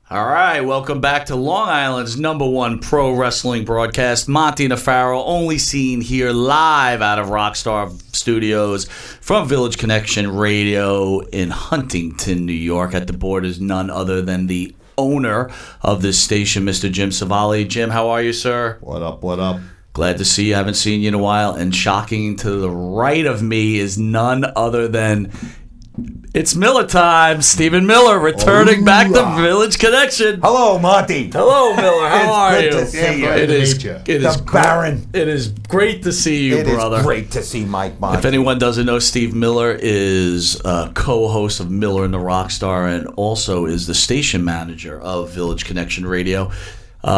All right, welcome back to Long Island's #1 pro wrestling broadcast, Monte The Pharaoh, only seen here live out of Rockstar Studios from Village Connection Radio in Huntington, New York. At the board is none other than the owner of this station, Mr. Jim Savali. Jim, how are you, sir? What up, what up? Glad to see you. Haven't seen you in a while. And shocking to the right of me is none other than... It's Miller time. Stephen Miller returning back to Village Connection. Hello, Monty. Hello, Miller. How are you? It's good to see you. It is. Baron. It is great to see you, brother. It is great to see Mike Monty. If anyone doesn't know, Steve Miller is a co-host of Miller and the Rockstar, and also is the station manager of Village Connection Radio.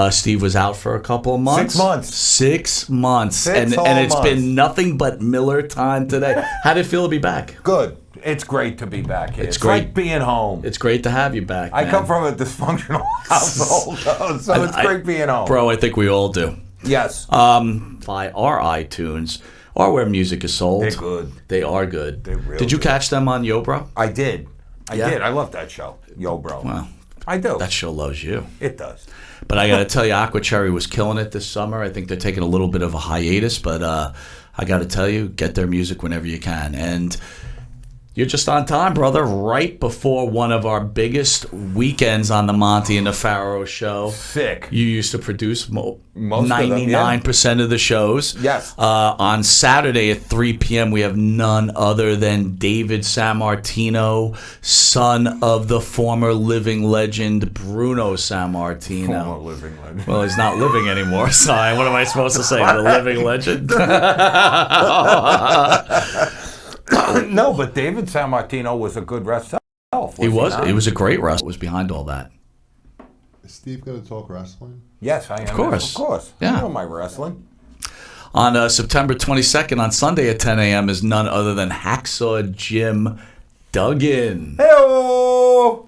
Steve was out for a couple of months. 6 months. 6 months. And it's been nothing but Miller time today. How did it feel to be back? Good. It's great to be back here. It's great. like being home. It's great to have you back, I man. come from a dysfunctional household, so it's great being home. Bro, I think we all do. Yes. By our iTunes, or where music is sold. They're good. They are good. They're real Did you good. catch them on Yo Bro? I did. I Yeah? did. I love that show. Yo, bro. Well, I do. that show loves you. It does. But I got to tell you, Aqua Cherry was killing it this summer. I think they're taking a little bit of a hiatus, but I got to tell you, get their music whenever you can. And you're just on time, brother, right before one of our biggest weekends on the Monte and the Pharaoh show. Sick. You used to produce Most 99% of the shows. Yes. On Saturday at 3 p.m., we have none other than David Sammartino, son of the former living legend Bruno Sammartino. Former living legend. Well, he's not living anymore, so what am I supposed to say? The living legend? No, but David Sammartino was a good wrestler. He was a great wrestler. Was behind all that. Is Steve going to talk wrestling? Yes, I am. Of course. Of course. Yeah. I know my wrestling. On September 22nd, on Sunday at 10 a.m., is none other than Hacksaw Jim Duggan. Hey-o!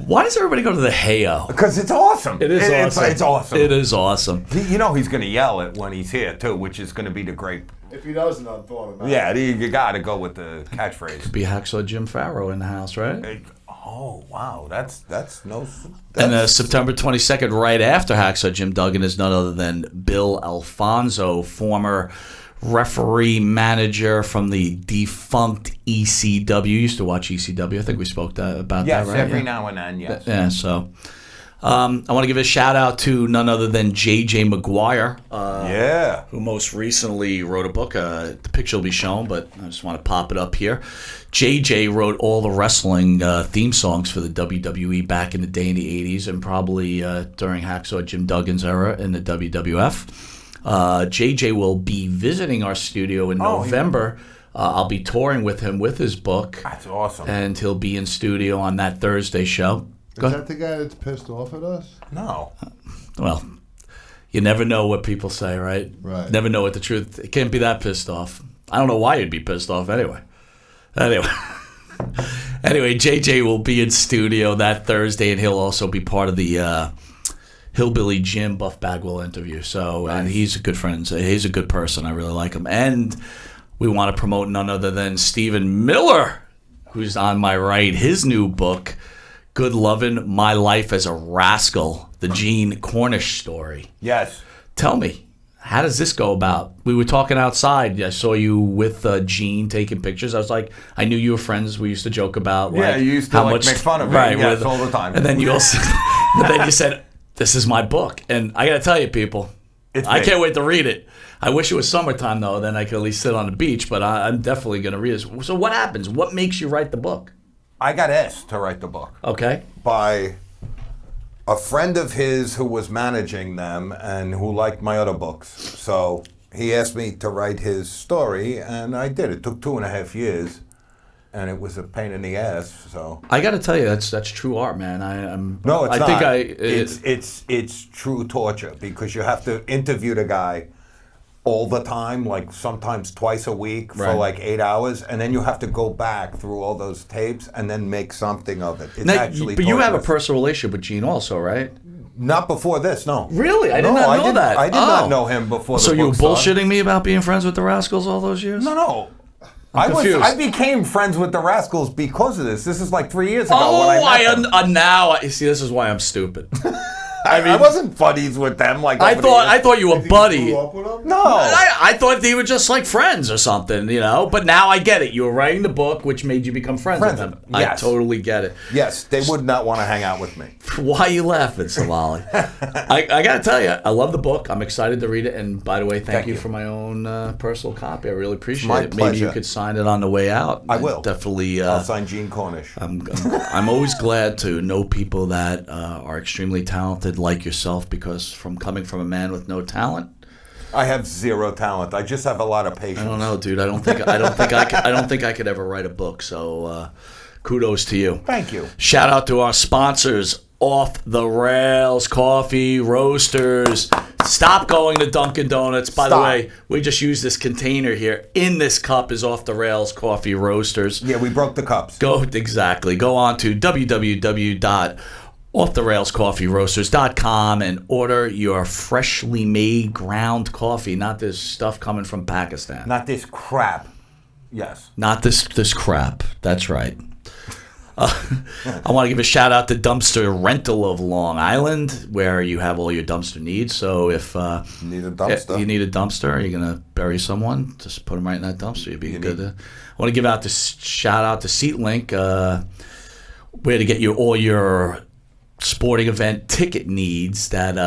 Why does everybody go to the hey-o? Because it's awesome. It is awesome. It's awesome. It is awesome. You know he's going to yell it when he's here, too, which is going to be the great... If he doesn't, I'm throwing him out. Yeah, you got to go with the catchphrase. Be Hacksaw Jim Pharaoh in the house, right? Oh, wow. That's And September 22nd, right after Hacksaw Jim Duggan, is none other than Bill Alfonso, former referee manager from the defunct ECW. You used to watch ECW. I think we spoke about yes, that, right? every now and then, yes. Yeah, so... I want to give a shout out to none other than J.J. McGuire, who most recently wrote a book. The picture will be shown, but I just want to pop it up here. J.J. wrote all the wrestling theme songs for the WWE back in the day in the 80s and probably during Hacksaw Jim Duggan's era in the WWF. J.J. will be visiting our studio in November. I'll be touring with him with his book. That's awesome. And he'll be in studio on that Thursday show. Is that the guy that's pissed off at us? No. Well, you never know what people say, right? Right. Never know what the truth. It can't be that pissed off. I don't know why you'd be pissed off anyway. Anyway, JJ will be in studio that Thursday, and he'll also be part of the Hillbilly Jim Buff Bagwell interview. So, and he's a good friend. He's a good person. I really like him. And we want to promote none other than Stephen Miller, who's on my right. His new book, Good Lovin', My Life as a Rascal, the Gene Cornish story. Yes. Tell me, how does this go about? We were talking outside. I saw you with Gene taking pictures. I was like, I knew you were friends. We used to joke about you used to make fun of me all the time. And then you also, you said, this is my book. And I got to tell you, people, I can't wait to read it. I wish it was summertime, though. Then I could at least sit on the beach. But I'm definitely going to read it. So what happens? What makes you write the book? I got asked to write the book. Okay. By a friend of his who was managing them and who liked my other books. So he asked me to write his story, and I did. It took 2.5 years, and it was a pain in the ass. So I got to tell you, that's true art, man. No, it's not. It's true torture because you have to interview the guy all the time, like sometimes twice a week for like 8 hours, and then you have to go back through all those tapes and then make something of it. It's actually but you have a personal relationship with Gene also, right? Not before this, no. Really? I did not know that. I did not know him before the So you were book started. bullshitting me about being friends with the Rascals all those years? No. I became friends with the Rascals because of this. This is like 3 years ago when I met them. Now you see, this is why I'm stupid. I wasn't buddies with them like I thought you were buddy. No, I thought they were just like friends or something, But now I get it. You were writing the book, which made you become friends with them. Yes. I totally get it. Yes, they would not want to hang out with me. Why are you laughing, Somali? I got to tell you, I love the book. I'm excited to read it. And by the way, thank you for my own personal copy. I really appreciate it. Pleasure. Maybe you could sign it on the way out. I will. Definitely. I'll sign Gene Cornish. I'm always glad to know people that are extremely talented like yourself, because coming from a man with no talent, I have zero talent. I just have a lot of patience. I don't know, dude. I don't think I could ever write a book. So, kudos to you. Thank you. Shout out to our sponsors, Off the Rails Coffee Roasters. Stop going to Dunkin' Donuts. By the way, we just used this container here. In this cup is Off the Rails Coffee Roasters. Yeah, we broke the cups. Go on to www.offtherailscoffeeroasters.com and order your freshly made ground coffee, not this stuff coming from Pakistan. Not this crap. Yes. Not this crap. That's right. I want to give a shout out to Dumpster Rental of Long Island, where you have all your dumpster needs. So if you need a dumpster, you're going to bury someone, just put them right in that dumpster. You'd be good. I want to give out this shout out to SeatLink, where to get you all your sporting event ticket needs that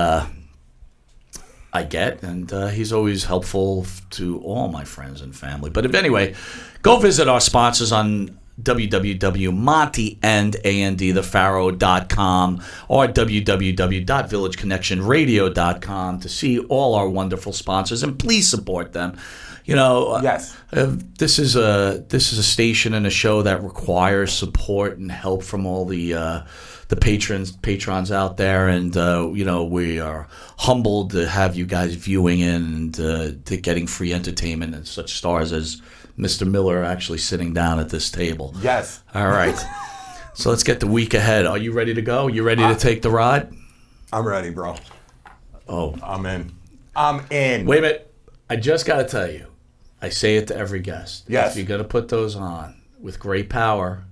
I get, and he's always helpful to all my friends and family. But anyway, go visit our sponsors on www.monteandthepharaoh.com or www.villageconnectionradio.com to see all our wonderful sponsors, and please support them. Yes. This is a station and a show that requires support and help from all the patrons out there, and we are humbled to have you guys viewing in and to getting free entertainment, and such stars as Mr. Miller actually sitting down at this table. Yes. All right. So let's get the week ahead. Are you ready to go? You ready to take the ride? I'm ready, bro. Oh, I'm in. Wait a minute. I just got to tell you. I say it to every guest. Yes. If you're going to put those on, with great power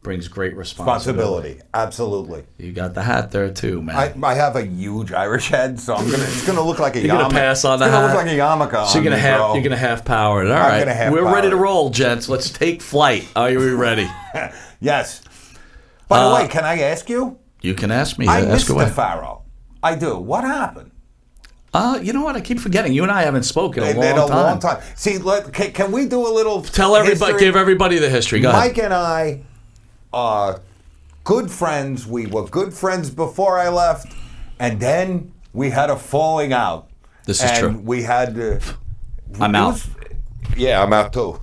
brings great responsibility. Absolutely. You got the hat there too, man. I have a huge Irish head, so it's gonna look like a yarmulke. You're gonna pass on the hat. It's gonna look like a yarmulke. So you're gonna half power it. All right. We're ready to roll, gents. Let's take flight. Are you ready? Yes. By the way, can I ask you? You can ask me. I miss the Pharaoh. I do. What happened? You know what? I keep forgetting. You and I haven't spoken in a long time. See, can we do a little? Tell everybody. History? Give everybody the history. Go ahead. Mike and I are good friends. We were good friends before I left, and then we had a falling out. This is true. We had. I'm out. Yeah, I'm out too.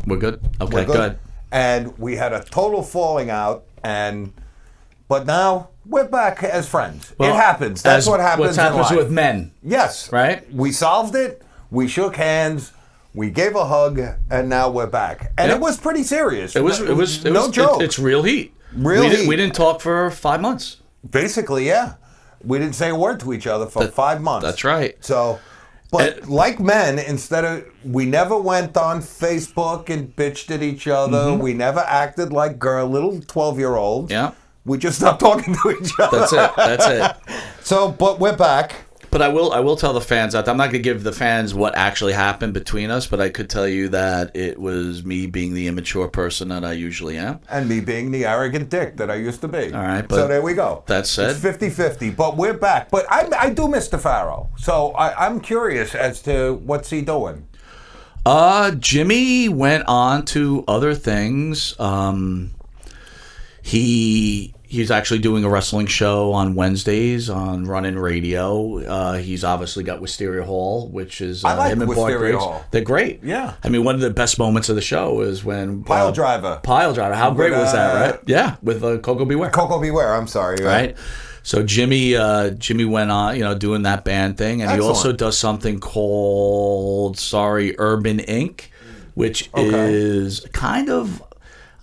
We're good. Okay, good. And we had a total falling out, but now we're back as friends. It happens. That's what happens. What happens with men? Yes. Right. We solved it. We shook hands. We gave a hug, and now we're back. And it was pretty serious. It was no joke. It's real heat. We didn't talk for 5 months. Basically, yeah. We didn't say a word to each other for 5 months. That's right. So, like men, we never went on Facebook and bitched at each other. Mm-hmm. We never acted like little 12-year-olds. Yeah. We just stopped talking to each other. That's it. So, but we're back. But I will tell the fans out there, I'm not going to give the fans what actually happened between us, but I could tell you that it was me being the immature person that I usually am. And me being the arrogant dick that I used to be. All right. So there we go. That said. It's 50-50, but we're back. But I do miss the Pharaoh. So I'm curious as to what's he doing. Jimmy went on to other things. He's actually doing a wrestling show on Wednesdays on Run-In Radio. He's obviously got Wisteria Hall, which is I like him and Wisteria Hall. They're great. Yeah. I mean, one of the best moments of the show is when Pile Driver. How great was that, right? Yeah, with Coco Beware. Coco Beware. I'm sorry. Right. So Jimmy went on, doing that band thing, and Excellent. He also does something called Urban Inc., which is kind of.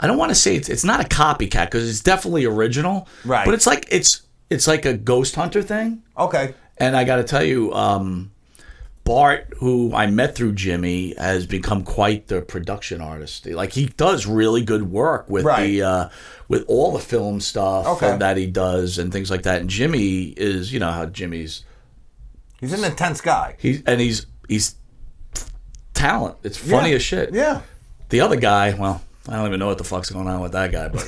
I don't want to say it's not a copycat because it's definitely original, right? But it's like a ghost hunter thing. Okay. And I got to tell you, Bart, who I met through Jimmy, has become quite the production artist. Like he does really good work with with all the film stuff that he does and things like that. And Jimmy is, you know how Jimmy's. He's an intense guy. He's talent. It's funny as shit. Yeah. The other guy, well, I don't even know what the fuck's going on with that guy, but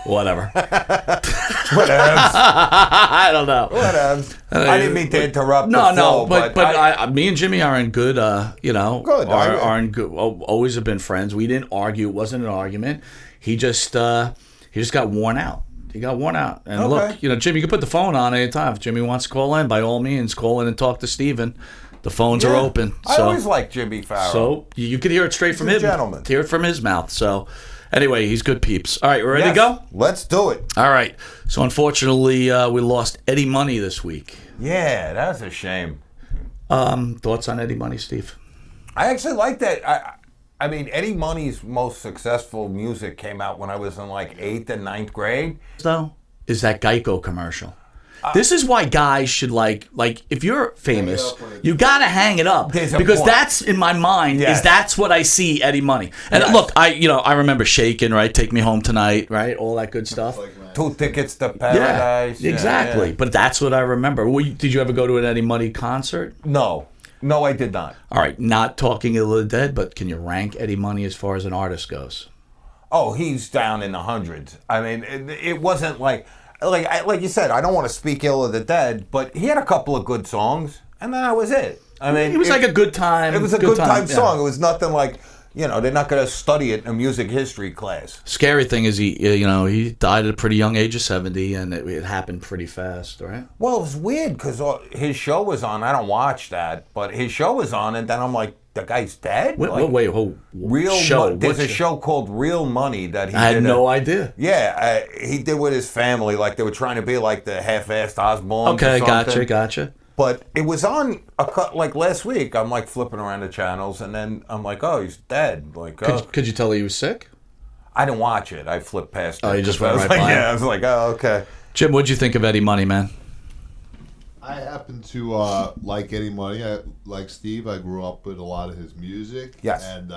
whatever. Whatevs. I don't know. Whatevs. I didn't mean to interrupt. But me and Jimmy are in good, good. Are in good. Always have been friends. We didn't argue. It wasn't an argument. He just got worn out. He got worn out. And look, Jimmy, you can put the phone on anytime. If Jimmy wants to call in, by all means, call in and talk to Steven. The phones are open. I always liked Jimmy Pharaoh. So you could hear it straight from him. Gentleman. Hear it from his mouth. So anyway, he's good peeps. All right, we're ready to go? Let's do it. All right. So unfortunately, we lost Eddie Money this week. Yeah, that's a shame. Thoughts on Eddie Money, Steve? I actually like that. I mean, Eddie Money's most successful music came out when I was in like 8th and 9th grade. Though, is that Geico commercial. This is why guys should like if you're famous, you gotta hang it up because that's in my mind is that's what I see Eddie Money. And look, I remember Shakin', right? Take Me Home Tonight, right? All that good stuff. 2 Tickets to Paradise. Yeah, exactly. But that's what I remember. Did you ever go to an Eddie Money concert? No, I did not. All right, not talking Ill of the Dead, but can you rank Eddie Money as far as an artist goes? Oh, he's down in the hundreds. I mean, it wasn't like you said, I don't want to speak ill of the dead, but he had a couple of good songs, and that was it. I mean, it was like a good time. It was a good time song. It was nothing like, they're not going to study it in a music history class. Scary thing is he died at a pretty young age of 70, and it happened pretty fast, right? Well, it was weird because his show was on. I don't watch that, but his show was on, and then I'm like, the guy's dead? Wait, Real show? There's a show called Real Money that he did. I had no idea. Yeah, he did with his family. Like they were trying to be like the half-assed Osbourne. Okay, gotcha. But it was on like last week. I'm like flipping around the channels, and then I'm like, oh, he's dead. Like, could you tell he was sick? I didn't watch it. I flipped past it. Oh, you just went right by. Yeah, I was like, oh, okay. Jim, what'd you think of Eddie Money, man? I happen to like Eddie Money. Like Steve, I grew up with a lot of his music. Yes. And,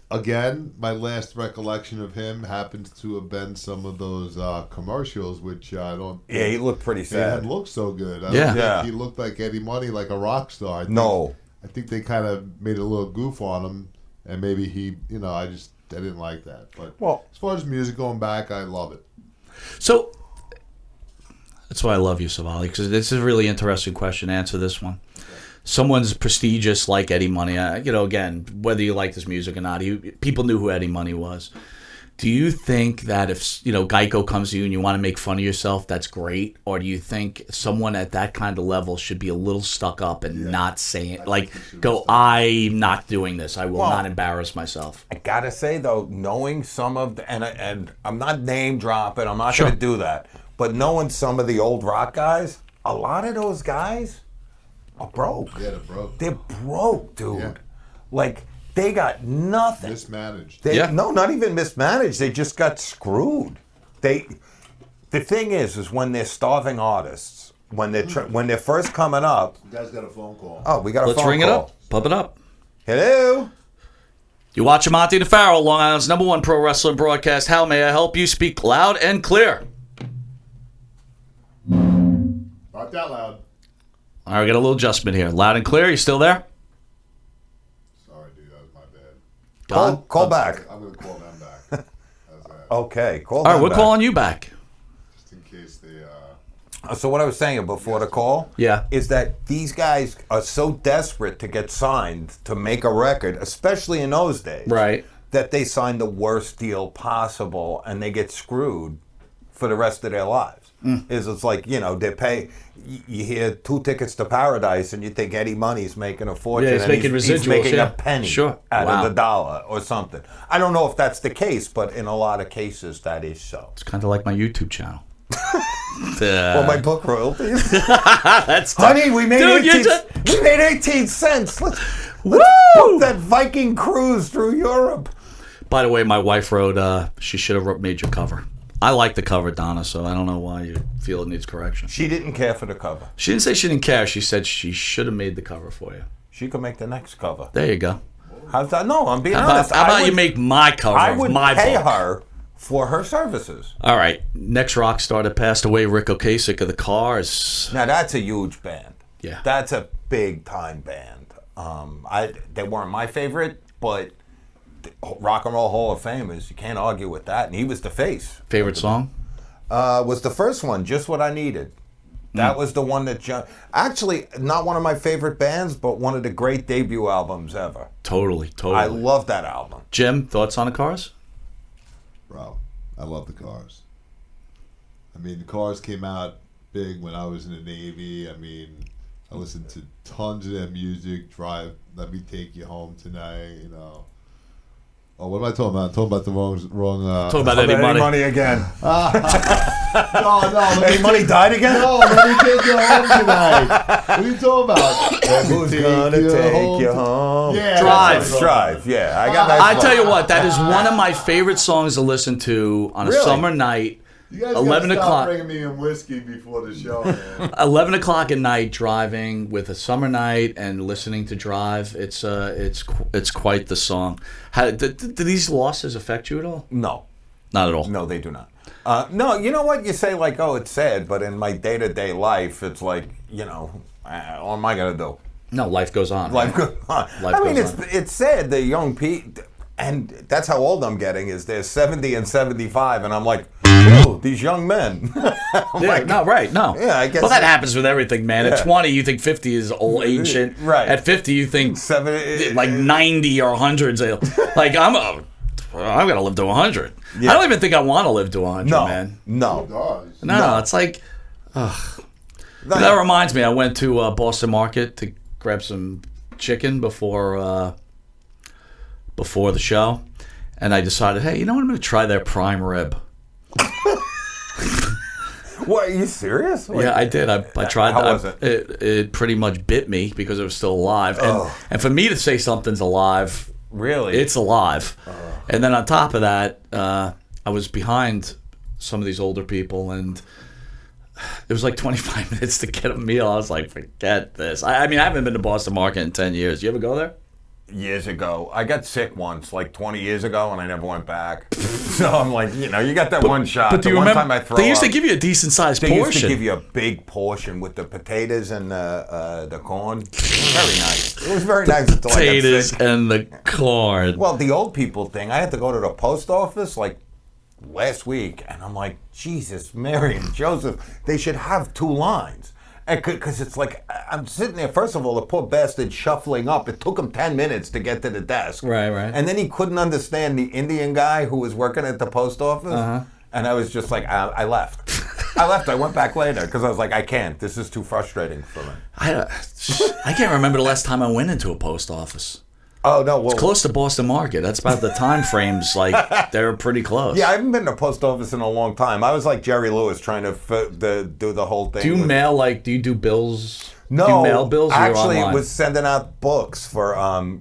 again, my last recollection of him happens to have been some of those commercials, which I don't think... Yeah, he looked pretty sad. He didn't look so good. I don't think he looked like Eddie Money, like a rock star. I think they kind of made a little goof on him, and maybe he, I didn't like that. But as far as music going back, I love it. So... That's why I love you, Savali, because this is a really interesting question. Answer this one. Someone's prestigious like Eddie Money. Again, whether you like this music or not, people knew who Eddie Money was. Do you think that if Geico comes to you and you want to make fun of yourself, that's great? Or do you think someone at that kind of level should be a little stuck up and not say it? Like, I'm not doing this. I will not embarrass myself. I gotta say though, knowing some of the and I'm not name dropping. I'm not gonna do that. But knowing some of the old rock guys, a lot of those guys are broke. Yeah, they're broke. They're broke, dude. Yeah. Like, they got nothing. Mismanaged. No, not even mismanaged. They just got screwed. The thing is when they're starving artists, when they're first coming up. You guys got a phone call. Oh, we got a phone call. Let's ring it up. Pump it up. Hello? You watch Monte The Pharaoh, Long Island's #1 pro wrestling broadcast. How may I help you? Speak loud and clear. Not that loud. All right, we got a little adjustment here. Loud and clear. You still there? Sorry, dude. That was my bad. Call back. I'm going to call them back. Okay, call All them right, we're back. calling you back. Just in case they... So what I was saying before the call is that these guys are so desperate to get signed to make a record, especially in those days, right? That they sign the worst deal possible and they get screwed for the rest of their lives. It's like, they pay, you hear 2 Tickets to Paradise and you think Eddie Money's making a fortune. Yeah, he's making residuals. He's making a penny out of the dollar or something. I don't know if that's the case, but in a lot of cases that is so. It's kind of like my YouTube channel. Well, my book royalties. That's honey, we made 18 cents. Let's book that Viking cruise through Europe. By the way, my wife wrote, she should have made your cover. I like the cover, Donna, so I don't know why you feel it needs correction. She didn't care for the cover. She didn't say she didn't care. She said she should have made the cover for you. She could make the next cover. There you go. How's that? No, I'm being honest. How about you make my cover of my book? I would pay her for her services. All right. Next rock star that passed away, Rick Ocasek of the Cars. Now, that's a huge band. Yeah. That's a big-time band. They weren't my favorite, but Rock and Roll Hall of Famers, you can't argue with that. And he was the face. Favorite song? Was the first one, Just What I Needed. That was the one that actually not one of my favorite bands, but one of the great debut albums ever. Totally. I love that album. Jim, thoughts on the Cars? Bro, I love the Cars. I mean, the Cars came out big when I was in the Navy. I mean, I listened to tons of their music. Drive, Let Me Take You Home Tonight. You know. Oh, what am I talking about? I'm talking about the wrong. Talking about Eddie Money. Money again. No. Eddie Money died again? No, Let Me Take You Home Tonight. What are you talking about? Who's gonna take you home? Yeah, Drive. Yeah, I got that. I tell you what, that is one of my favorite songs to listen to on a summer night. You guys 11 gotta o'clock. Stop bringing me in whiskey before the show, man. 11 o'clock at night, driving with a summer night and listening to Drive. It's quite the song. Do these losses affect you at all? No. Not at all. No, they do not. No, you know what? You say like, oh, it's sad, but in my day-to-day life, it's like, what am I going to do? No, life goes on. Life goes on. It's sad, the young people, and that's how old I'm getting, is they're 70 and 75, and I'm like, oh, these young men. No. Yeah, I guess. Well, that happens with everything, man. At 20, you think 50 is old, ancient. Right. At 50, you think 70, like 90 or 100. Like, I'm going to live to 100. Yeah. I don't even think I want to live to 100, man. No. No, it's like, that reminds me, I went to Boston Market to grab some chicken before the show, and I decided, hey, you know what? I'm going to try their prime rib. What, are you serious? Yeah, I did. I tried. How was it? It pretty much bit me because it was still alive, and for me to say something's alive, really, it's alive. And then on top of that, I was behind some of these older people, and it was like 25 minutes to get a meal. I was like, forget this. I mean, I haven't been to Boston Market in 10 years. You ever go there? Years ago. I got sick once, like 20 years ago, and I never went back. So I'm like, you got that one shot. But do you remember, they used to give you a decent sized portion. They used to give you a big portion with the potatoes and the corn. Very nice. It was very nice until I got sick. Potatoes and the corn. Well, the old people thing, I had to go to the post office like last week, and I'm like, Jesus, Mary and Joseph, they should have 2 lines. Because it's like, I'm sitting there, first of all, the poor bastard shuffling up. It took him 10 minutes to get to the desk. Right. And then he couldn't understand the Indian guy who was working at the post office. And I was just like, I left. I went back later because I was like, I can't. This is too frustrating for me. I can't remember the last time I went into a post office. Oh, no. Well, it's close to Boston Market. That's about the time frames. Like, they're pretty close. Yeah, I haven't been to a post office in a long time. I was like Jerry Lewis trying to do the whole thing. Do you do bills? No. Do you mail bills or actually, online? It was sending out books for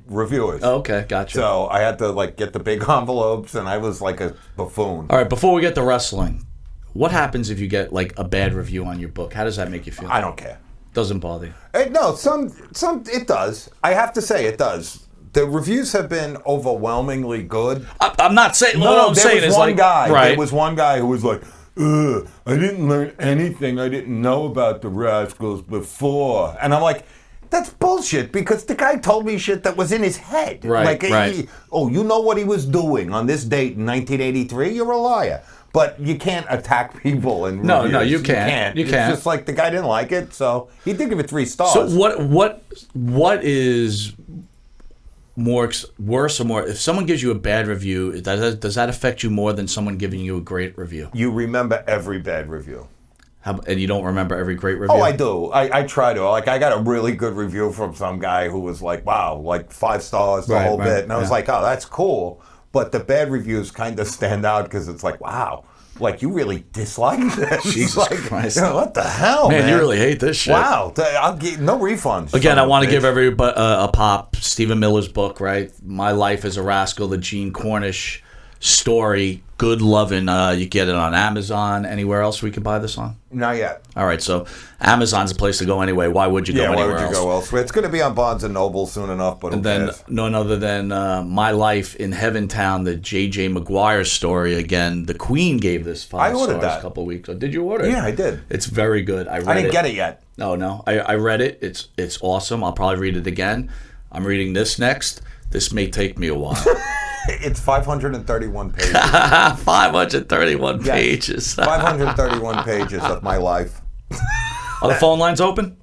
reviewers. Oh, okay, gotcha. So I had to get the big envelopes, and I was like a buffoon. All right, before we get to wrestling, what happens if you get a bad review on your book? How does that make you feel? I don't care. Doesn't bother you? No, some it does. I have to say it does. The reviews have been overwhelmingly good. I'm not saying. No, there was one guy. Right. There was one guy who was like, I didn't learn anything I didn't know about the Rascals before. And I'm like, that's bullshit, because the guy told me shit that was in his head. Right, right. You know what he was doing on this date in 1983? You're a liar. But you can't attack people in reviews. No, you can't. You can't. It's just like the guy didn't like it, so he did give it 3 stars. So what is worse or more? If someone gives you a bad review, does that affect you more than someone giving you a great review? You remember every bad review. And you don't remember every great review? Oh, I do. I try to. I got a really good review from some guy who was like, wow, 5 stars, the whole bit. And I was like, oh, that's cool. But the bad reviews kind of stand out because it's like, wow, you really dislike this? Jesus Christ. What the hell, man? You really hate this shit. Wow. I'll get no refunds. Again, I want to give everybody a pop. Stephen Miller's book, right? My Life as a Rascal, the Gene Cornish story. Good loving. You get it on Amazon. Anywhere else we can buy this on? Not yet. All right, so Amazon's a place to go anyway. Why would you go anywhere else? Yeah, why would you go elsewhere? It's going to be on Barnes & Noble soon enough, but and then none other than My Life in Heaventown, the J.J. Maguire story again. The Queen gave this 5 stars a couple of weeks ago. Did you order it? Yeah, I did. It's very good. I didn't get it yet. No. I read it. It's awesome. I'll probably read it again. I'm reading this next. This may take me a while. It's 531 pages. 531 pages. 531 pages of my life. Are the phone lines open?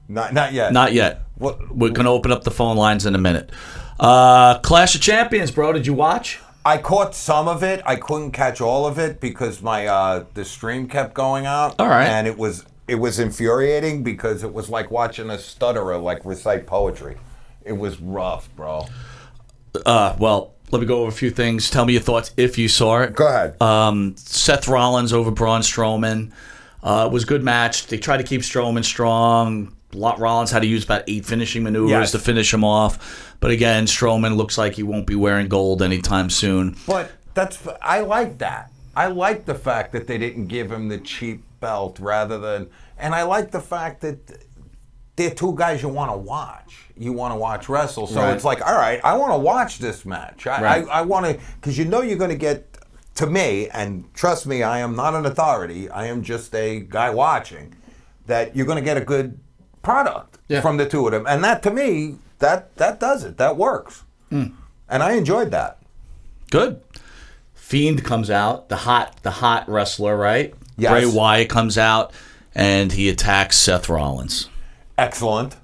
Not yet. Not yet. We're going to open up the phone lines in a minute. Clash of Champions, bro. Did you watch? I caught some of it. I couldn't catch all of it because my the stream kept going out. All right. And it was infuriating because it was like watching a stutterer recite poetry. It was rough, bro. Well, let me go over a few things. Tell me your thoughts if you saw it. Go ahead. Seth Rollins over Braun Strowman. It was a good match. They tried to keep Strowman strong. Rollins had to use about 8 finishing maneuvers to finish him off. But again, Strowman looks like he won't be wearing gold anytime soon. But I like that. I like the fact that they didn't give him the cheap belt rather than... And I like the fact that they're two guys you want to watch. You want to watch wrestle. So it's like, all right, I want to watch this match. I want to, because you're going to get, to me, and trust me, I am not an authority. I am just a guy watching, that you're going to get a good product from the two of them. And that, to me, that does it. That works. And I enjoyed that. Good. Fiend comes out, the hot wrestler, right? Yes. Bray Wyatt comes out, and he attacks Seth Rollins. Excellent.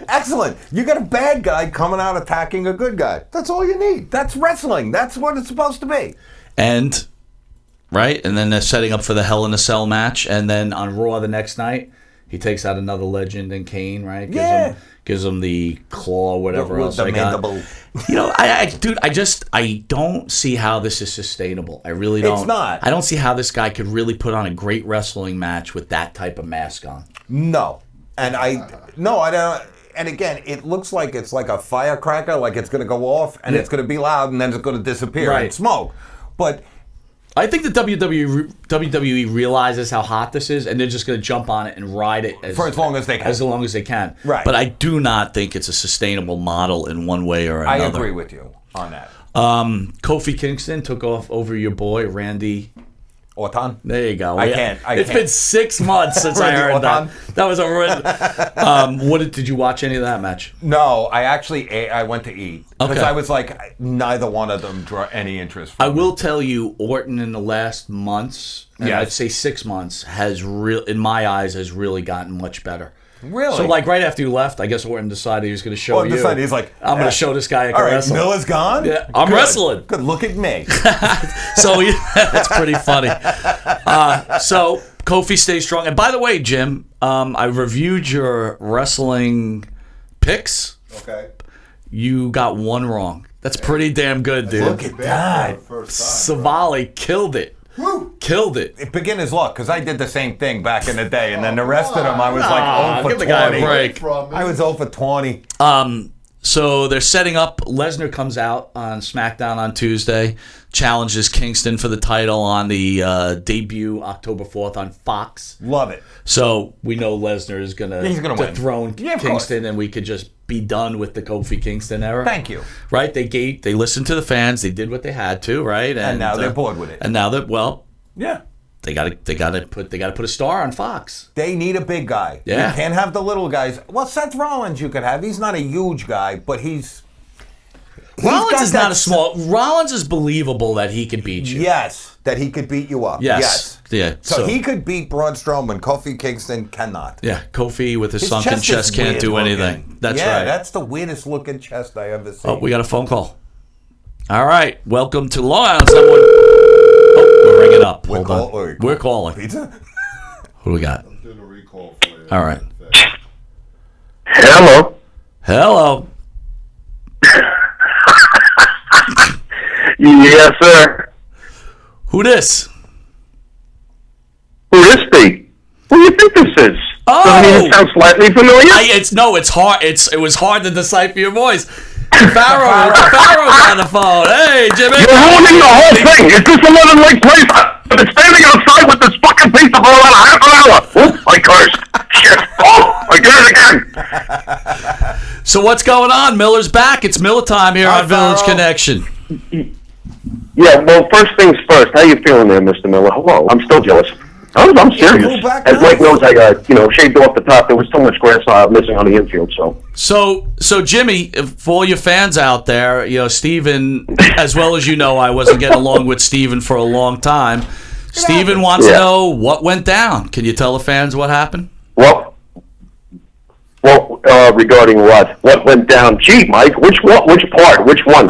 Excellent. You got a bad guy coming out attacking a good guy. That's all you need. That's wrestling. That's what it's supposed to be. And then they're setting up for the Hell in a Cell match, and then on Raw the next night, he takes out another legend in Kane, right? Gives him the claw, whatever else. The mandible. You know, I don't see how this is sustainable. I really don't. It's not. I don't see how this guy could really put on a great wrestling match with that type of mask on. No. And I don't. And again, it looks like it's like a firecracker, like it's going to go off and it's going to be loud and then it's going to disappear and smoke. But I think the WWE realizes how hot this is, and they're just going to jump on it and ride it for as long as they can. As long as they can. Right. But I do not think it's a sustainable model in one way or another. I agree with you on that. Kofi Kingston took off over your boy, Randy Orton. There you go. I can't. It's been 6 months since I heard that. That was a did you watch any of that match? No, I actually ate. I went to eat because I was like, neither one of them draw any interest. I will tell you, Orton in the last months, and I'd say 6 months, in my eyes, has really gotten much better. Really? So, like, right after you left, I guess Orton decided he was going to show you. He's like, I'm going to show this guy I can wrestle. Milla's gone? Yeah, I'm wrestling. Good, look at me. So, that's pretty funny. So, Kofi stays strong. And by the way, Jim, I reviewed your wrestling picks. Okay. You got one wrong. That's pretty damn good, dude. Look at that. Savali killed it. Woo. Killed it. Beginner's luck, because I did the same thing back in the day, and then the rest of them I was like 0 for 20. Give the guy a break. I was 0 for 20. So they're setting up. Lesnar comes out on SmackDown on Tuesday, challenges Kingston for the title on the debut October 4th on Fox. Love it. So we know Lesnar is going to dethrone win. Kingston, and we could just be done with the Kofi Kingston era. Thank you. Right? They listened to the fans. They did what they had to. Right? And now they're bored with it. And now that yeah. They gotta put a star on Fox. They need a big guy. Yeah. You can't have the little guys. Well, Seth Rollins you could have. He's not a huge guy, but Rollins is not a small. Rollins is believable that he could beat you. Yes, that he could beat you up. Yes. Yeah. So he could beat Braun Strowman. Kofi Kingston cannot. Yeah, Kofi with his sunken chest can't do anything. That's right. Yeah, that's the weirdest looking chest I ever seen. Oh, we got a phone call. All right, welcome to Long Island. Someone. We're ringing up. Hold on. We're calling. Pizza? Who do we got? I'm doing a recall for you. All right. Hello. Hello. Yes, sir. Who this? Who this be? Who do you think this is? Oh, I mean, it sounds slightly familiar. It's hard. It was hard to decipher your voice. Pharaoh's on the phone. Hey, Jimmy. You're ruining the whole thing. Is this a Living Lake place? I've been standing outside with this fucking pizza for about half an hour. Oops, I cursed. Shit. Oh, I did it again. So what's going on? Miller's back. It's Miller time here on Village Connection. Yeah, well, first things first. How you feeling there, Mr. Miller? Hello. I'm still jealous. I'm serious. As Mike knows, I shaved off the top. There was so much grass missing on the infield. So Jimmy, for all your fans out there, Steven, as well as I wasn't getting along with Steven for a long time. Steven wants to know what went down. Can you tell the fans what happened? Well, regarding what? What went down? Gee, Mike, which part? Which one?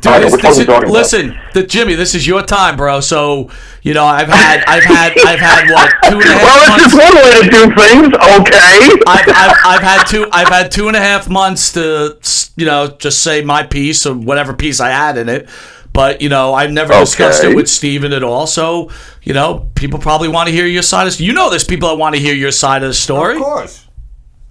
Listen, Jimmy, this is your time, bro. So I've had what 2.5 months. Well, that's just one way to do things. Okay. I've had 2.5 months to just say my piece or whatever piece I had in it. But I've never discussed it with Steven at all. So people probably want to hear your side of. There's people that want to hear your side of the story. Of course.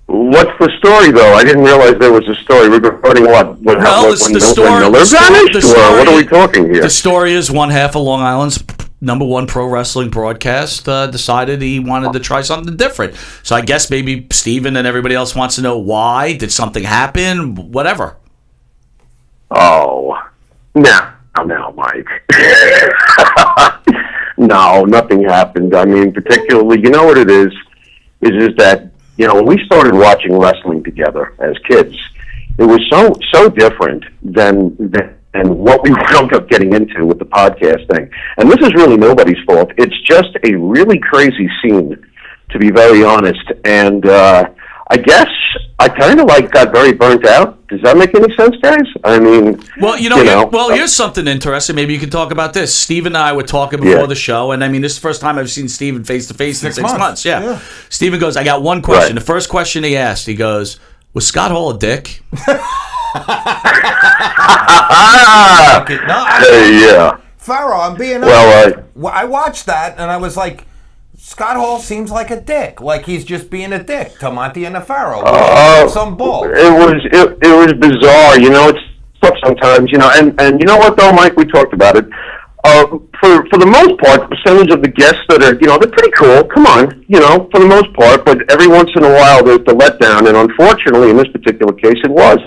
What's the story, though? I didn't realize there was a story regarding what? When Miller vanished, or what are we talking here? The story is one half of Long Island's #1 pro wrestling broadcast decided he wanted to try something different. So I guess maybe Steven and everybody else wants to know why. Did something happen? Whatever. Oh, no, Mike. No, nothing happened. I mean, particularly, you know what it is that, when we started watching wrestling together as kids, it was so different than what we wound up getting into with the podcast thing. And this is really nobody's fault. It's just a really crazy scene, to be very honest. And I guess I kind of got very burnt out. Does that make any sense, guys? I mean, here's something interesting. Maybe you can talk about this. Steve and I were talking before the show, and I mean, this is the first time I've seen Steven face to face in 6 months. Yeah. Steven goes, I got one question. Right. The first question he asked, he goes, was Scott Hall a dick? Yeah. Pharaoh, I'm being honest. I watched that, and I was like, Scott Hall seems like a dick. Like he's just being a dick to Monte and the Pharaoh. Some bull. It was bizarre. It's tough sometimes. And you know what though, Mike? We talked about it. For the most part, the percentage of the guests that are, they're pretty cool. Come on, for the most part. But every once in a while, there's the letdown, and unfortunately, in this particular case, it was.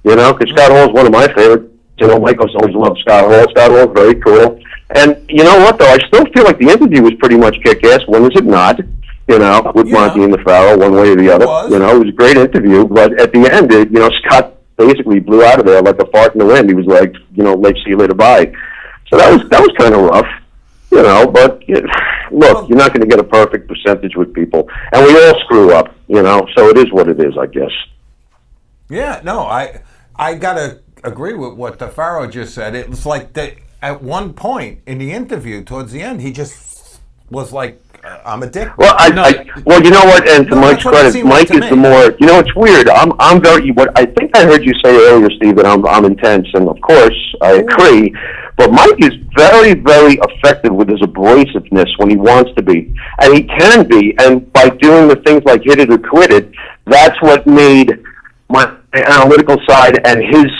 Because Scott Hall is one of my favorites. Michael's always loved Scott Hall. Scott Hall is very cool. And you know what, though? I still feel like the interview was pretty much kick-ass. When is it not? With Monte and the Pharaoh, one way or the other. It was a great interview. But at the end, Scott basically blew out of there like a fart in the wind. He was like, like, see you later, bye. So that was kind of rough. But look, you're not going to get a perfect percentage with people. And we all screw up, so it is what it is, I guess. Yeah, no, I got to agree with what the Pharaoh just said. It was like at one point in the interview, towards the end, he just was like, I'm a dick. Well, well, you know what? And to Mike's credit, Mike is the more. It's weird. I'm very. What I think I heard you say earlier, Steve, that I'm intense, and of course I agree. But Mike is very, very effective with his abrasiveness when he wants to be, and he can be. And by doing the things like hit it or quit it, that's what made my analytical side and his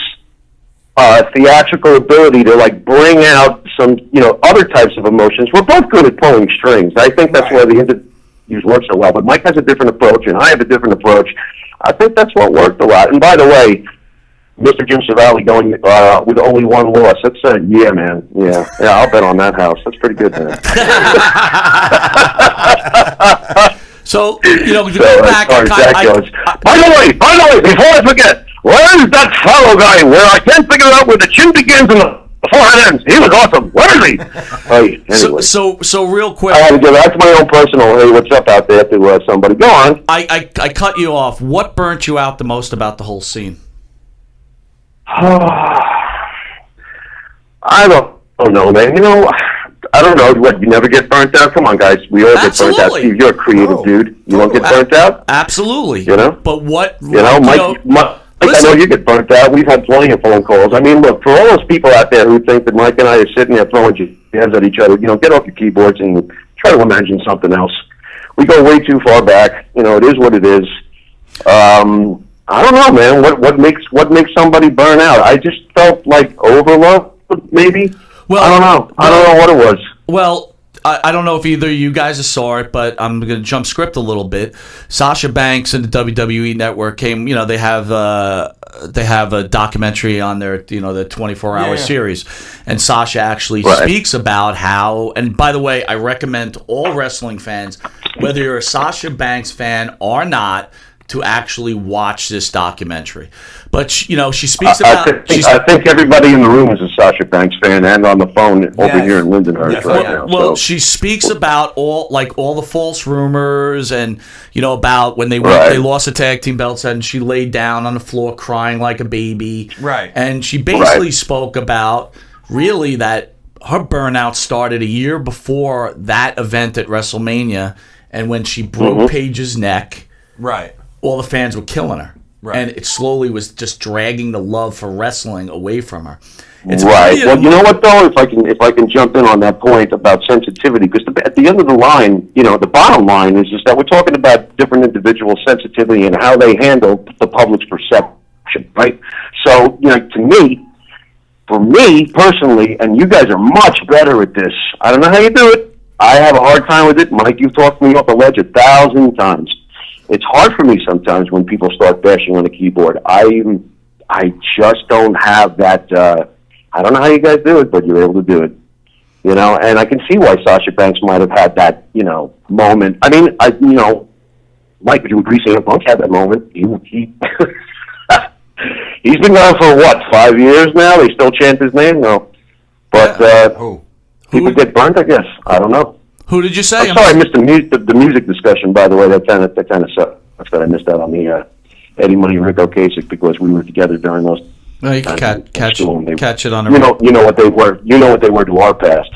theatrical ability to bring out some other types of emotions. We're both good at pulling strings. I think that's why the interviews work so well. But Mike has a different approach, and I have a different approach. I think that's what worked a lot. And by the way, Mr. Jim Savali going with only one loss. That's yeah, man. Yeah, I'll bet on that house. That's pretty good, man. So go back. By the way, before I forget. Where is that Pharaoh guy where I can't figure out where the chin begins and the forehead ends? He was awesome. Where is he? Anyway. So real quick. I had to give that's my own personal, hey, what's up out there to somebody. Go on. I cut you off. What burnt you out the most about the whole scene? I don't know, man. I don't know. What, you never get burnt out? Come on, guys. We all get burnt out. Steve, you're a creative dude. You don't get burnt out? Absolutely. But what... Mike, I know you get burnt out. We've had plenty of phone calls. I mean, look, for all those people out there who think that Mike and I are sitting there throwing hands at each other, get off your keyboards and try to imagine something else. We go way too far back. It is what it is. I don't know, man. What makes somebody burn out? I just felt like overload, maybe. Well, I don't know. I don't know what it was. Well, I don't know if either of you guys saw it, but I'm going to jump script a little bit. Sasha Banks and the WWE Network came. They have a documentary on their the 24-hour series, and Sasha actually speaks about how. And by the way, I recommend all wrestling fans, whether you're a Sasha Banks fan or not, to actually watch this documentary. But she speaks about. I think everybody in the room is a Sasha Banks fan and on the phone over here in Lindenhurst right now. Well, she speaks about all the false rumors and about when they lost the tag team belts and she laid down on the floor crying like a baby. Right. And she basically spoke about really that her burnout started a year before that event at WrestleMania, and when she broke Paige's neck. Right. All the fans were killing her. Right. And it slowly was just dragging the love for wrestling away from her. It's right. Well, you know what, though? If I can jump in on that point about sensitivity, because at the end of the line, the bottom line is that we're talking about different individual sensitivity and how they handle the public's perception, right? So, for me personally, and you guys are much better at this. I don't know how you do it. I have a hard time with it. Mike, you've talked me off the ledge 1,000 times. It's hard for me sometimes when people start bashing on the keyboard. I just don't have that. I don't know how you guys do it, but you're able to do it. And I can see why Sasha Banks might have had that, moment. I mean, Mike, would you agree? CM Punk had that moment. He's been gone for 5 years now. They still chant his name, no. But people get burnt, I guess. I don't know. Who did you say? I'm sorry, I missed the music discussion. By the way, that kind of sucks that I missed out on the Eddie Money Rico Kasich because we were together during those. No, you can catch it on a. You know what they were. You know what they were to our past.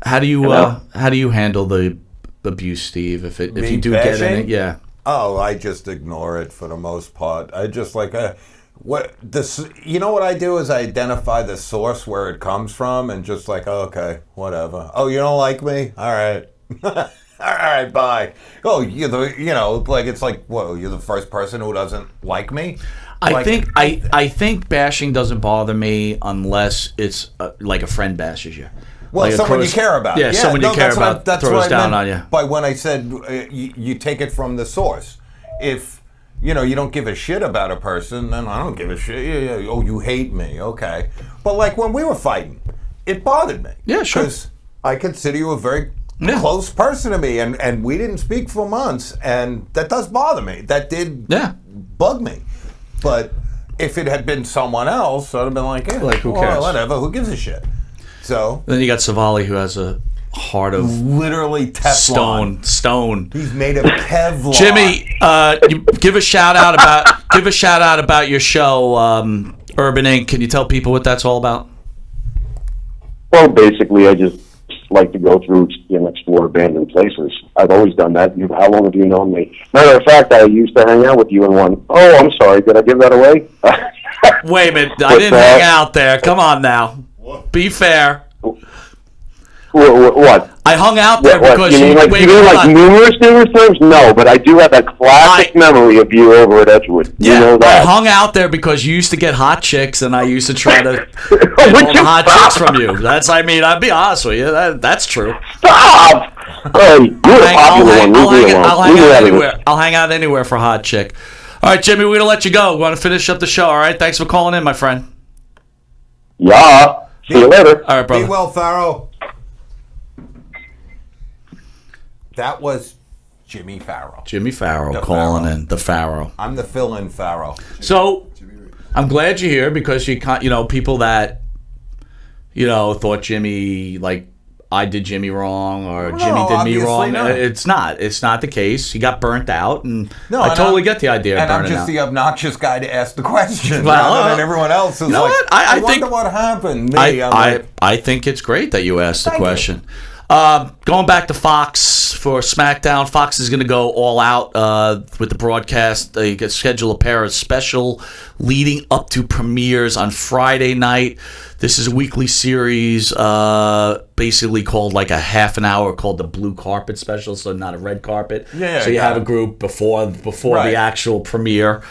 How do you handle the abuse, Steve? If you do get in it, yeah. Oh, I just ignore it for the most part. I just what I do is I identify the source where it comes from and just okay, whatever. Oh, you don't like me? All right. All right, bye. Oh, you're you're the first person who doesn't like me? I think bashing doesn't bother me unless it's like a friend bashes you. Well, someone you care about. Yeah, someone you care about throws down on you. But when I said you take it from the source, if you don't give a shit about a person, then I don't give a shit. Oh, you hate me, okay? But when we were fighting, it bothered me. Yeah, sure. Because I consider you a very close person to me, and we didn't speak for months, and that does bother me. That did bug me. But if it had been someone else, I'd have been who cares? Whatever, who gives a shit? So then you got Savali, who has a heart of literally Teflon. Stone. He's made of Kevlar. Jimmy, you give a shout out about your show, Urban Inc. Can you tell people what that's all about? Well, basically, I just like to go through and explore abandoned places. I've always done that. How long have you known me? Matter of fact, I used to hang out with you in one. Oh, I'm sorry. Did I give that away? Wait a minute. I didn't hang out there. Come on now. Be fair. What? I hung out there because you mean numerous times? No, but I do have that classic memory of you over at Edgewood. Yeah, you know that. I hung out there because you used to get hot chicks, and I used to try to get all the hot chicks from you. I'd be honest with you. That's true. Stop! You're a popular one. I'll hang out anywhere for a hot chick. All right, Jimmy, we're going to let you go. We want to finish up the show, all right? Thanks for calling in, my friend. Yeah. See you later. All right, brother. Be well, Pharaoh. That was Jimmy Pharaoh. Jimmy Pharaoh calling in. The Pharaoh. I'm the fill-in Pharaoh. So, I'm glad you're here because people that, thought Jimmy, I did Jimmy wrong or Jimmy did me wrong. No. It's not the case. He got burnt out, and I totally get the idea of burning out. And I'm just the obnoxious guy to ask the question. And everyone else is I wonder what happened. I think it's great that you asked the question. Going back to Fox for SmackDown, Fox is going to go all out with the broadcast. They schedule a pair of special leading up to premieres on Friday night. This is a weekly series, basically called like a half an hour, called the blue carpet special, so not a red carpet. So you have a group before the actual premiere.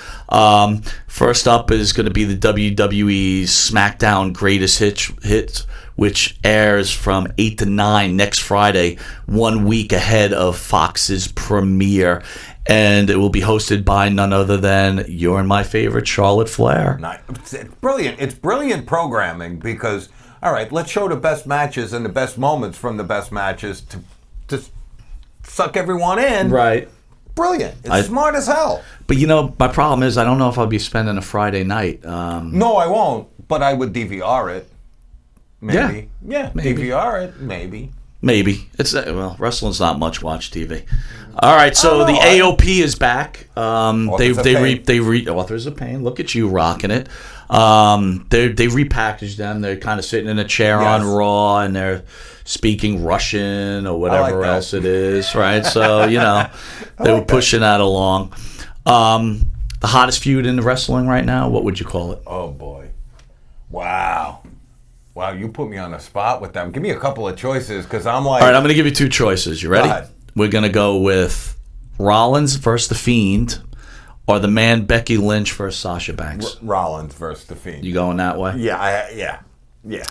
First up is going to be the WWE SmackDown Greatest Hits, which airs from 8 to 9 next Friday, 1 week ahead of Fox's premiere. And it will be hosted by none other than your and my favorite, Charlotte Flair. It's brilliant. It's brilliant programming because, all right, let's show the best matches and the best moments from the best matches to suck everyone in. Right. Brilliant. It's smart as hell. But, my problem is I don't know if I'll be spending a Friday night. No, I won't, but I would DVR it. Maybe. Yeah, maybe. DVR it, maybe. Maybe. It's wrestling's not much watch TV. All right, so the AOP is back. Authors of Pain. Look at you rocking it. They repackaged them. They're kind of sitting in a chair on Raw, and they're speaking Russian or whatever else it is, right? So they were pushing that along. The hottest feud in the wrestling right now. What would you call it? Oh boy! Wow, you put me on the spot with them. Give me a couple of choices because I'm like. All right, I'm going to give you two choices. You ready? We're going to go with Rollins versus The Fiend or the man Becky Lynch versus Sasha Banks. Kind versus The Fiend. You going that way? Yeah,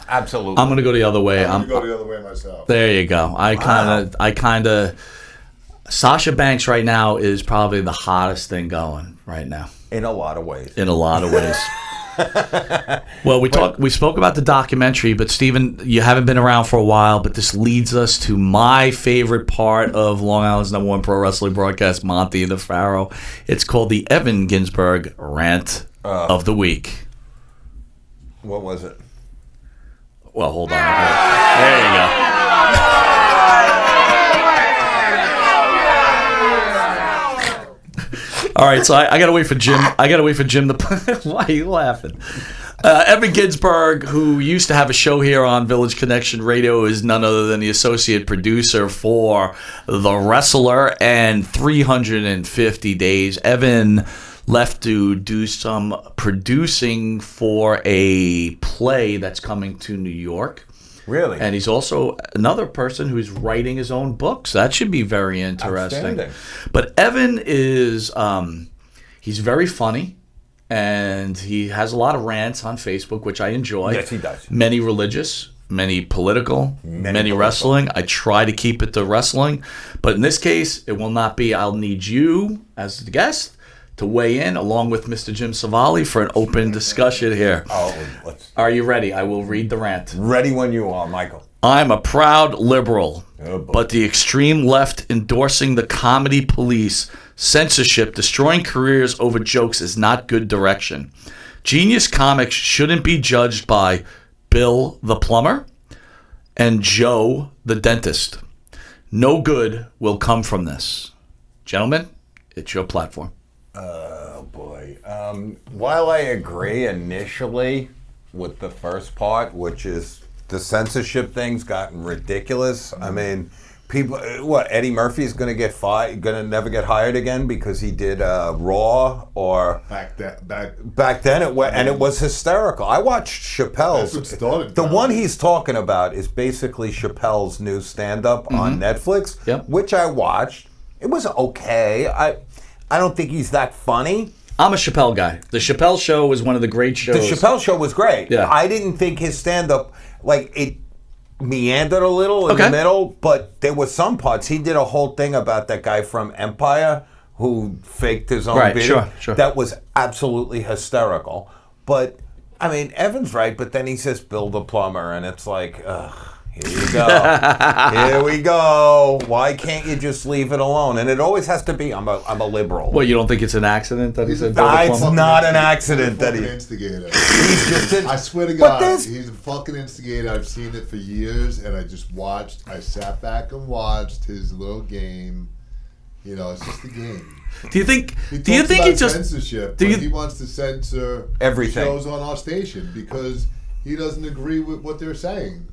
absolutely. I'm going to go the other way. I'm going to go the other way myself. There you go. I kind of Sasha Banks right now is probably the hottest thing going right now. In a lot of ways. Well, we spoke about the documentary, but Steven, you haven't been around for a while, but this leads us to my favorite part of Long Island's #1 pro wrestling broadcast, Monte The Pharaoh. It's called the Evan Ginsberg Rant of the Week. What was it? Well, hold on. There you go. All right, so I gotta wait for Jim. To. Why are you laughing? Evan Ginsberg, who used to have a show here on Village Connection Radio, is none other than the associate producer for The Wrestler and 350 Days. Evan left to do some producing for a play that's coming to New York. Really? And he's also another person who's writing his own books. That should be very interesting. But Evan is, he's very funny, and he has a lot of rants on Facebook, which I enjoy. Yes, he does. Many religious, many political, many wrestling. I try to keep it to wrestling. But in this case, it will not be. I'll need you as the guest to weigh in, along with Mr. Jim Savali, for an open discussion here. Are you ready? I will read the rant. Ready when you are, Michael. I'm a proud liberal, but the extreme left endorsing the comedy police, censorship, destroying careers over jokes is not good direction. Genius comics shouldn't be judged by Bill the plumber and Joe the dentist. No good will come from this. Gentlemen, it's your platform. Oh, boy. While I agree initially with the first part, which is the censorship thing's gotten ridiculous. I mean, people, Eddie Murphy's going to get fired, going to never get hired again because he did Raw or... Back then, it was hysterical. I watched Chappelle's. That's what started the one he's talking about is basically Chappelle's new stand-up on Netflix, which I watched. It was okay. I don't think he's that funny. I'm a Chappelle guy. The Chappelle Show was one of the great shows. The Chappelle Show was great. Yeah. I didn't think his stand-up, it meandered a little in the middle, but there were some parts. He did a whole thing about that guy from Empire who faked his own video. Sure. That was absolutely hysterical. But, I mean, Evan's right, but then he says Bill the plumber, and it's like, ugh. Here you go. Here we go. Why can't you just leave it alone? And it always has to be. I'm a liberal. Well, you don't think it's an accident that he said? It's not an accident that he's an instigator. He's just I swear to God, he's a fucking instigator. I've seen it for years, and I sat back and watched his little game. It's just a game. Do you think he just censorship? He wants to censor everything shows on our station because he doesn't agree with what they're saying.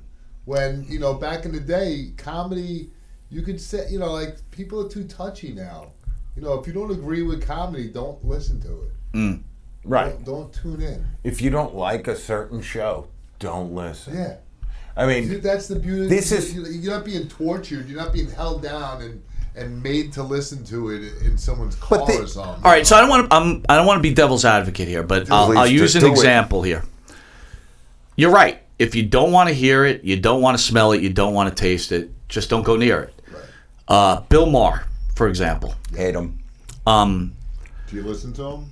when, back in the day, comedy, you could say, like, people are too touchy now. If you don't agree with comedy, don't listen to it. Right. Don't tune in. If you don't like a certain show, don't listen. Yeah. I mean, that's the beauty. You're not being tortured. You're not being held down and made to listen to it in someone's car or something. All right, so I don't want to be devil's advocate here, but I'll use an example here. You're right. If you don't want to hear it, you don't want to smell it, you don't want to taste it, just don't go near it. Right. Bill Maher, for example. Hate him. Do you listen to him?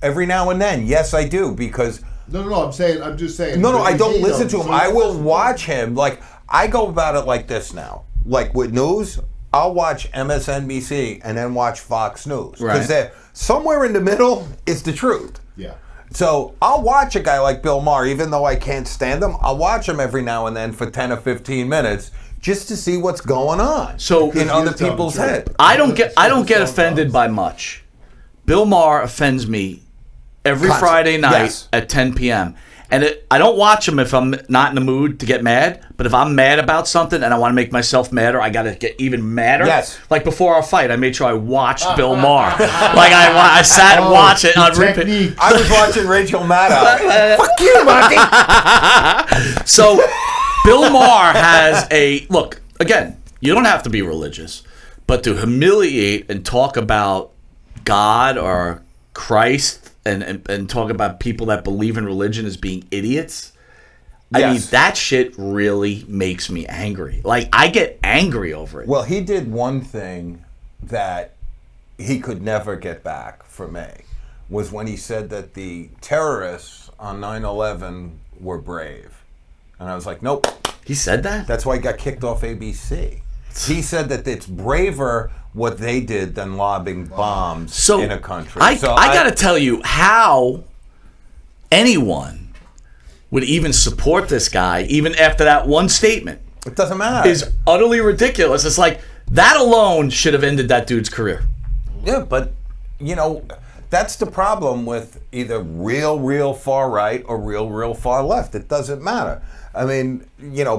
Every now and then, yes, I do, because... No, I'm just saying. No, I don't listen to him. I will watch him. Like, I go about it like this now. Like, with news, I'll watch MSNBC and then watch Fox News. Because they're somewhere in the middle is the truth. Yeah. So I'll watch a guy like Bill Maher, even though I can't stand him. I'll watch him every now and then for 10 or 15 minutes just to see what's going on in other people's heads. I don't get offended by much. Bill Maher offends me every Friday night at 10 p.m. And I don't watch him if I'm not in the mood to get mad. But if I'm mad about something and I want to make myself madder, I got to get even madder. Yes. Like before our fight, I made sure I watched Bill Maher. Like I sat and watched it on repeat. I was watching Rachel Maddow. Fuck you, Monty. So Bill Maher has look, again, you don't have to be religious, but to humiliate and talk about God or Christ and talk about people that believe in religion as being idiots. I mean, that shit really makes me angry. Like, I get angry over it. Well, he did one thing that he could never get back from me, was when he said that the terrorists on 9/11 were brave. And I was like, nope. He said that? That's why he got kicked off ABC. He said that it's braver what they did than lobbing bombs in a country. I got to tell you how anyone would even support this guy, even after that one statement. It doesn't matter. Is utterly ridiculous. It's like, that alone should have ended that dude's career. Yeah, but, that's the problem with either real far right or real far left. It doesn't matter. I mean,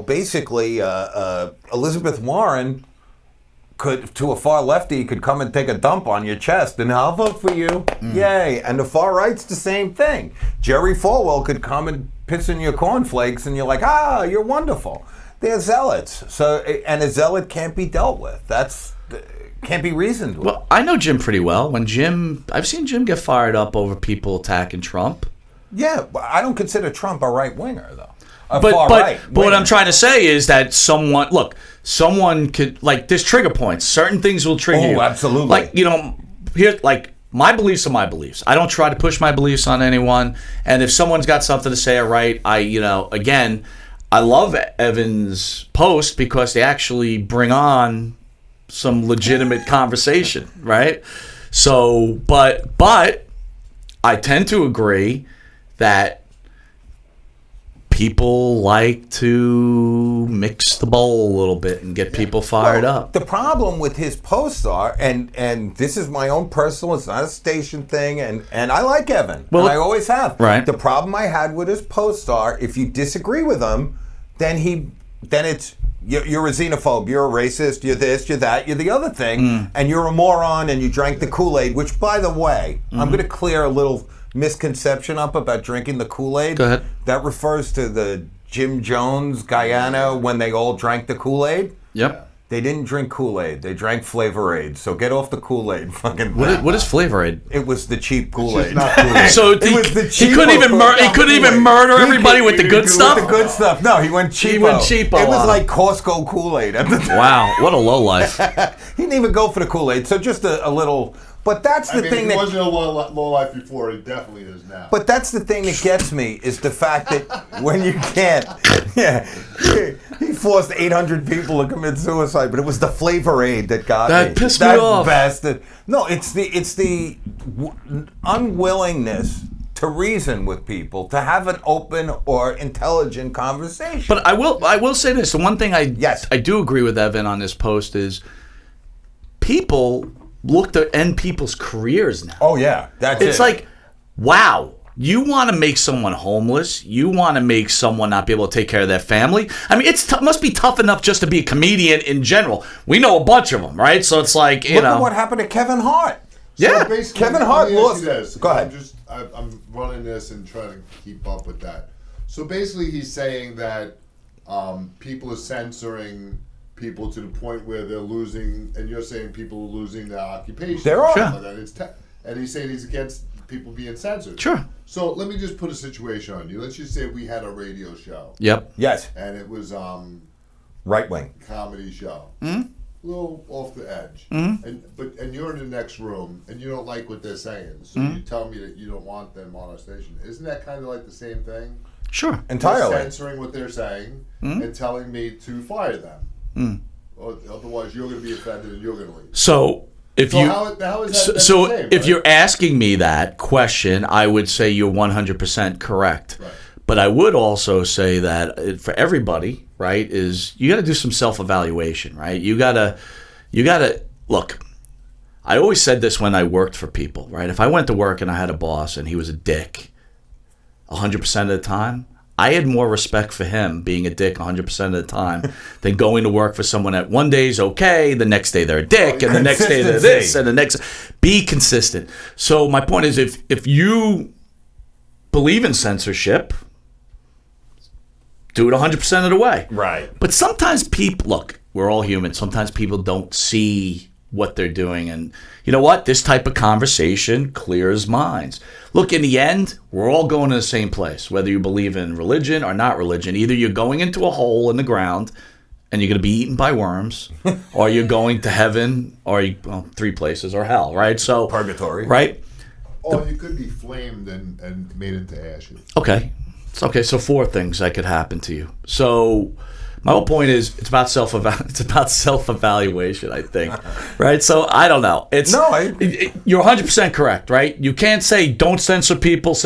basically, Elizabeth Warren to a far lefty could come and take a dump on your chest and I'll vote for you. Yay. And the far right's the same thing. Jerry Falwell could come and piss in your cornflakes and you're like, you're wonderful. They're zealots. So, and a zealot can't be dealt with. Can't be reasoned with. Well, I know Jim pretty well. I've seen Jim get fired up over people attacking Trump. Yeah, but I don't consider Trump a right-winger, though. But what I'm trying to say is that someone could, like, there's trigger points. Certain things will trigger you. Oh, absolutely. Like, my beliefs are my beliefs. I don't try to push my beliefs on anyone. And if someone's got something to say or write, again, I love Evan's post because they actually bring on some legitimate conversation, right? So, but I tend to agree that people like to mix the bowl a little bit and get people fired up. The problem with his posts are, and this is my own personal, it's not a station thing, and I like Evan. Well, and I always have. Right. The problem I had with his posts are, if you disagree with him, then it's you're a xenophobe, you're a racist, you're this, you're that, you're the other thing, and you're a moron, and you drank the Kool-Aid, which, by the way, I'm going to clear a little misconception up about drinking the Kool-Aid. Go ahead. That refers to the Jim Jones, Guyana, when they all drank the Kool-Aid. Yep. They didn't drink Kool-Aid. They drank Flavor Aid. So get off the Kool-Aid. Fucking. What is Flavor Aid? It was the cheap Kool-Aid. So he couldn't even murder everybody with the good stuff. With the good stuff. No, he went cheapo. He went cheapo. It was like Costco Kool-Aid at the time. Wow, what a lowlife. He didn't even go for the Kool-Aid. So just a little. But that's the thing that... It wasn't a low life before, it definitely is now. But that's the thing that gets me, is the fact that when you can't... Yeah, he forced 800 people to commit suicide, but it was the Flavor Aid that got me. That pissed me off. Bastard. No, it's the unwillingness to reason with people, to have an open or intelligent conversation. But I will say this. The one thing I do agree with Evan on this post is people... look to end people's careers now. Oh yeah, it's like, wow, You want to make someone homeless. You want to make someone not be able to take care of their family. I mean, it must be tough enough just to be a comedian in general. We know a bunch of them, right? So it's like, Look at what happened to Kevin Hart. Yeah. So Kevin Hart lost. Go ahead. I'm running this and trying to keep up with that. So basically, he's saying that people are censoring people to the point where they're losing, and you're saying people are losing their occupation. There are. Sure. And he's saying he's against people being censored. Sure. So let me just put a situation on you. Let's just say we had a radio show. Yep. Yes. And it was right wing comedy show. Mm-hmm. A little off the edge. Mm-hmm. And you're in the next room and you don't like what they're saying. So you tell me that you don't want them on our station. Isn't that kind of like the same thing? Sure. Entirely. You're censoring what they're saying and telling me to fire them. Or otherwise you're going to be offended and you're going to leave. So if how is that so the same, if right? you're asking me that question, I would say you're 100% correct. Right. But I would also say that for everybody, right, is you got to do some self-evaluation, right? You got to look. I always said this when I worked for people, right? If I went to work and I had a boss and he was a dick 100% of the time, I had more respect for him being a dick 100% of the time than going to work for someone that one day is okay, the next day they're a dick, and the next day they're this, and the next. Be consistent. So my point is, if you believe in censorship, do it 100% of the way. Right. But sometimes people, look, we're all human. Sometimes people don't see what they're doing. And you know what? This type of conversation clears minds. Look, in the end, we're all going to the same place, whether you believe in religion or not religion. Either you're going into a hole in the ground and you're going to be eaten by worms, or you're going to heaven, or three places, or hell, right? So purgatory. Right? Or you could be flamed and made into ashes. Okay. So 4 things that could happen to you. So my whole point is it's about self-evaluation, I think. Right? So I don't know. You're 100% correct, right? You can't say don't censor people,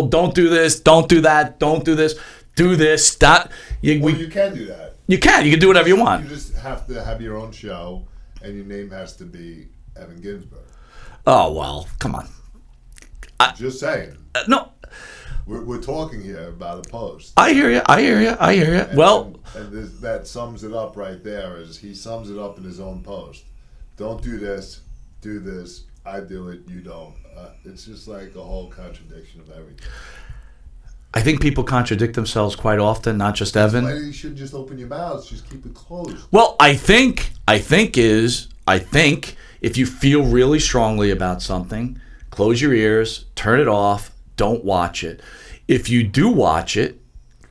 don't do this, don't do that, don't do this, do this, that. You can do that. You can do whatever you want. You just have to have your own show and your name has to be Evan Ginsberg. Oh, well, come on. Just saying. No. We're talking here about a post. I hear you. And, well, and that sums it up right there. Is he sums it up in his own post? Don't do this. Do this. I do it. You don't. It's just like a whole contradiction of everything. I think people contradict themselves quite often. Not just Evan. Why you shouldn't just open your mouths? Just keep it closed. Well, I think if you feel really strongly about something, close your ears, turn it off. Don't watch it. If you do watch it,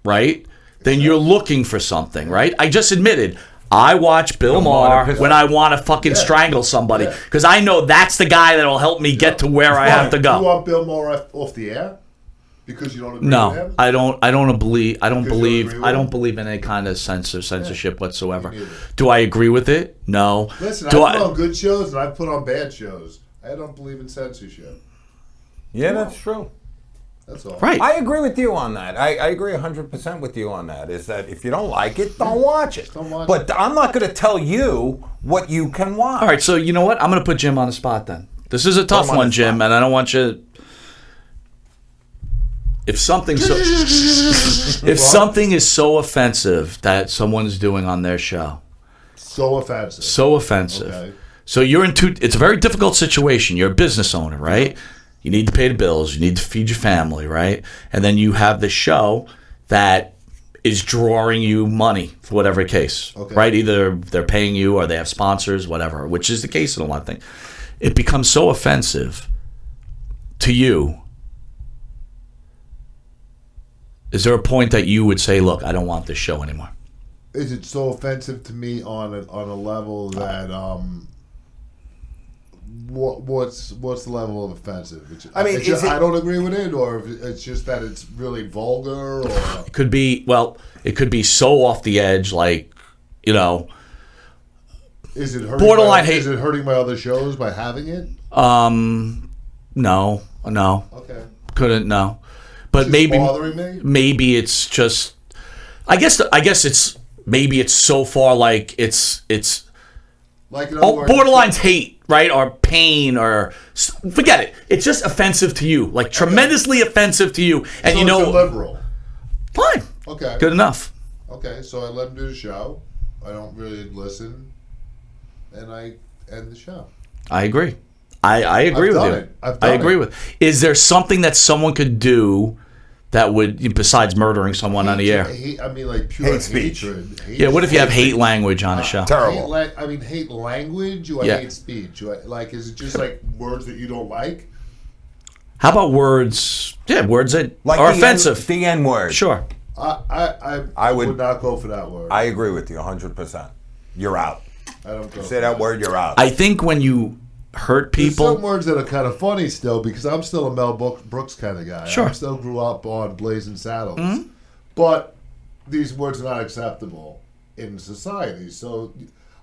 right, then you're looking for something, right? I just admitted I watch Bill Maher when I want to fucking strangle somebody because I know that's the guy that'll help me get to where I have to go. You want Bill Maher off the air because you don't agree with him? I don't believe in any kind of censorship whatsoever. Do I agree with it? No. Listen, I put on good shows and I put on bad shows. I don't believe in censorship. Yeah, that's true. That's all. Right. I agree with you on that. I agree 100% with you on that. Is that if you don't like it, don't watch it. But I'm not going to tell you what you can watch. All right, so you know what? I'm going to put Jim on the spot then. This is a tough one, Jim, and I don't want you. If something is so offensive that someone's doing on their show, so offensive. Okay. So it's a very difficult situation. You're a business owner, right? You need to pay the bills. You need to feed your family, right? And then you have this show that is drawing you money for whatever case, right? Either they're paying you or they have sponsors, whatever, which is the case in a lot of things. It becomes so offensive to you. Is there a point that you would say, look, I don't want this show anymore? Is it so offensive to me on a level that what's the level of offensive? I mean, I don't agree with it, or it's just that it's really vulgar, or it could be so off the edge, like, you know. Is it hurting borderline hate? Is it hurting my other shows by having it? No. Okay. Couldn't no, but maybe it's just. I guess it's maybe it's so far like it's Like in other words, borderline's hate, right? Or pain, or forget it. It's just offensive to you, like tremendously offensive to you. And so it's a liberal. Fine. Okay. Good enough. Okay, so I let him do the show. I don't really listen, and I end the show. I agree. I agree with you. I agree with. Is there something that someone could do that would, besides murdering someone on the air? I mean, like pure hate speech. hatred. Yeah, what if you have hate language on the show? Terrible. Hate language or hate speech? Like, is it just like words that you don't like? How about words? Yeah, words that like are offensive. The N word. Sure. I would not go for that word. I agree with you 100%. You're out. I don't go. Say that word, you're out. I think when you hurt people, there's some words that are kind of funny still, because I'm still a Mel Brooks kind of guy. Sure. I still grew up on Blazing Saddles. Mm-hmm. But these words are not acceptable in society. So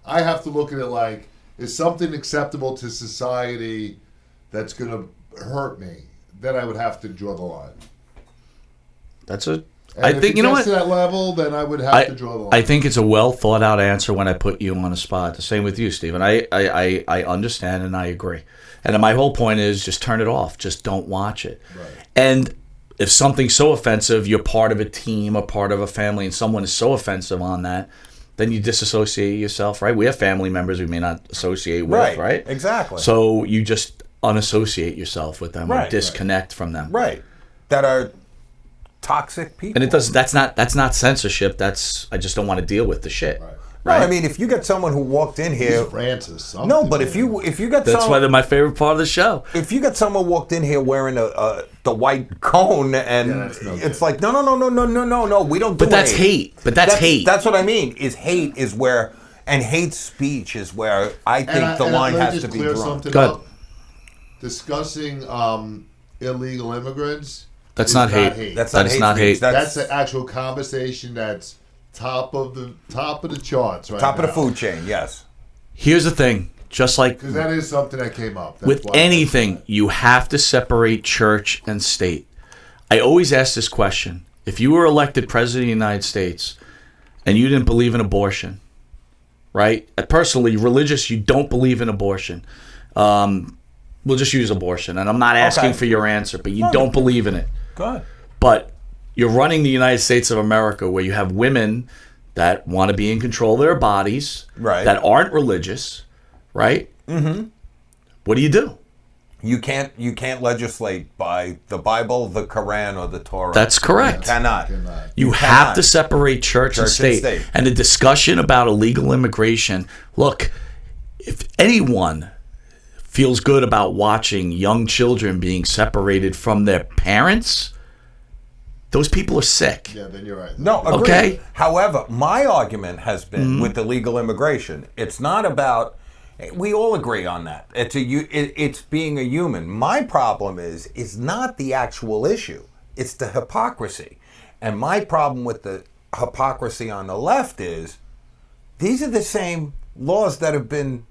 I have to look at it like, is something acceptable to society that's going to hurt me? Then I would have to draw the line. I think, you know what? To that level, then I would have to draw the line. I think it's a well thought out answer when I put you on the spot. The same with you, Stephen. I understand and I agree. And my whole point is just turn it off. Just don't watch it. Right. And if something's so offensive, you're part of a team, a part of a family, and someone is so offensive on that, then you disassociate yourself, right? We have family members we may not associate with, right? Exactly. So you just unassociate yourself with them, or Right. disconnect from them. Right. That are toxic people. And it does. That's not censorship. I just don't want to deal with the shit. Right. Right. No, I mean, if you got someone who walked in here, Francis. no, but if you got that's why they're my favorite part of the show. If you got someone walked in here wearing the white cone, and it's like no, we don't. But that's hate. But that's hate. That's what I mean. Hate is where, and hate speech is where I think the line has to be drawn. Good. Discussing illegal immigrants. That's not hate. That's not hate. That's an actual conversation that's top of the charts right Top now. of the food chain, yes. Here's the thing. Just like because that is something that came up. That's with anything, you have to separate church and state. I always ask this question. If you were elected president of the United States and you didn't believe in abortion, right? Personally, religious, you don't believe in abortion. We'll just use abortion. And I'm not asking for your answer, but you don't believe in it. Good. But you're running the United States of America, where you have women that want to be in control of their bodies, right, that aren't religious, right? Mm-hmm. What do? You can't legislate by the Bible, the Quran, or the Torah. That's correct. You cannot. You have to separate church and state. And the discussion about illegal immigration, look, if anyone feels good about watching young children being separated from their parents, those people are sick. Yeah, then you're right. No, agreed. Okay. However, my argument has been with illegal immigration. It's not about. We all agree on that. It's being a human. My problem is not the actual issue. It's the hypocrisy. And my problem with the hypocrisy on the left is these are the same laws that have been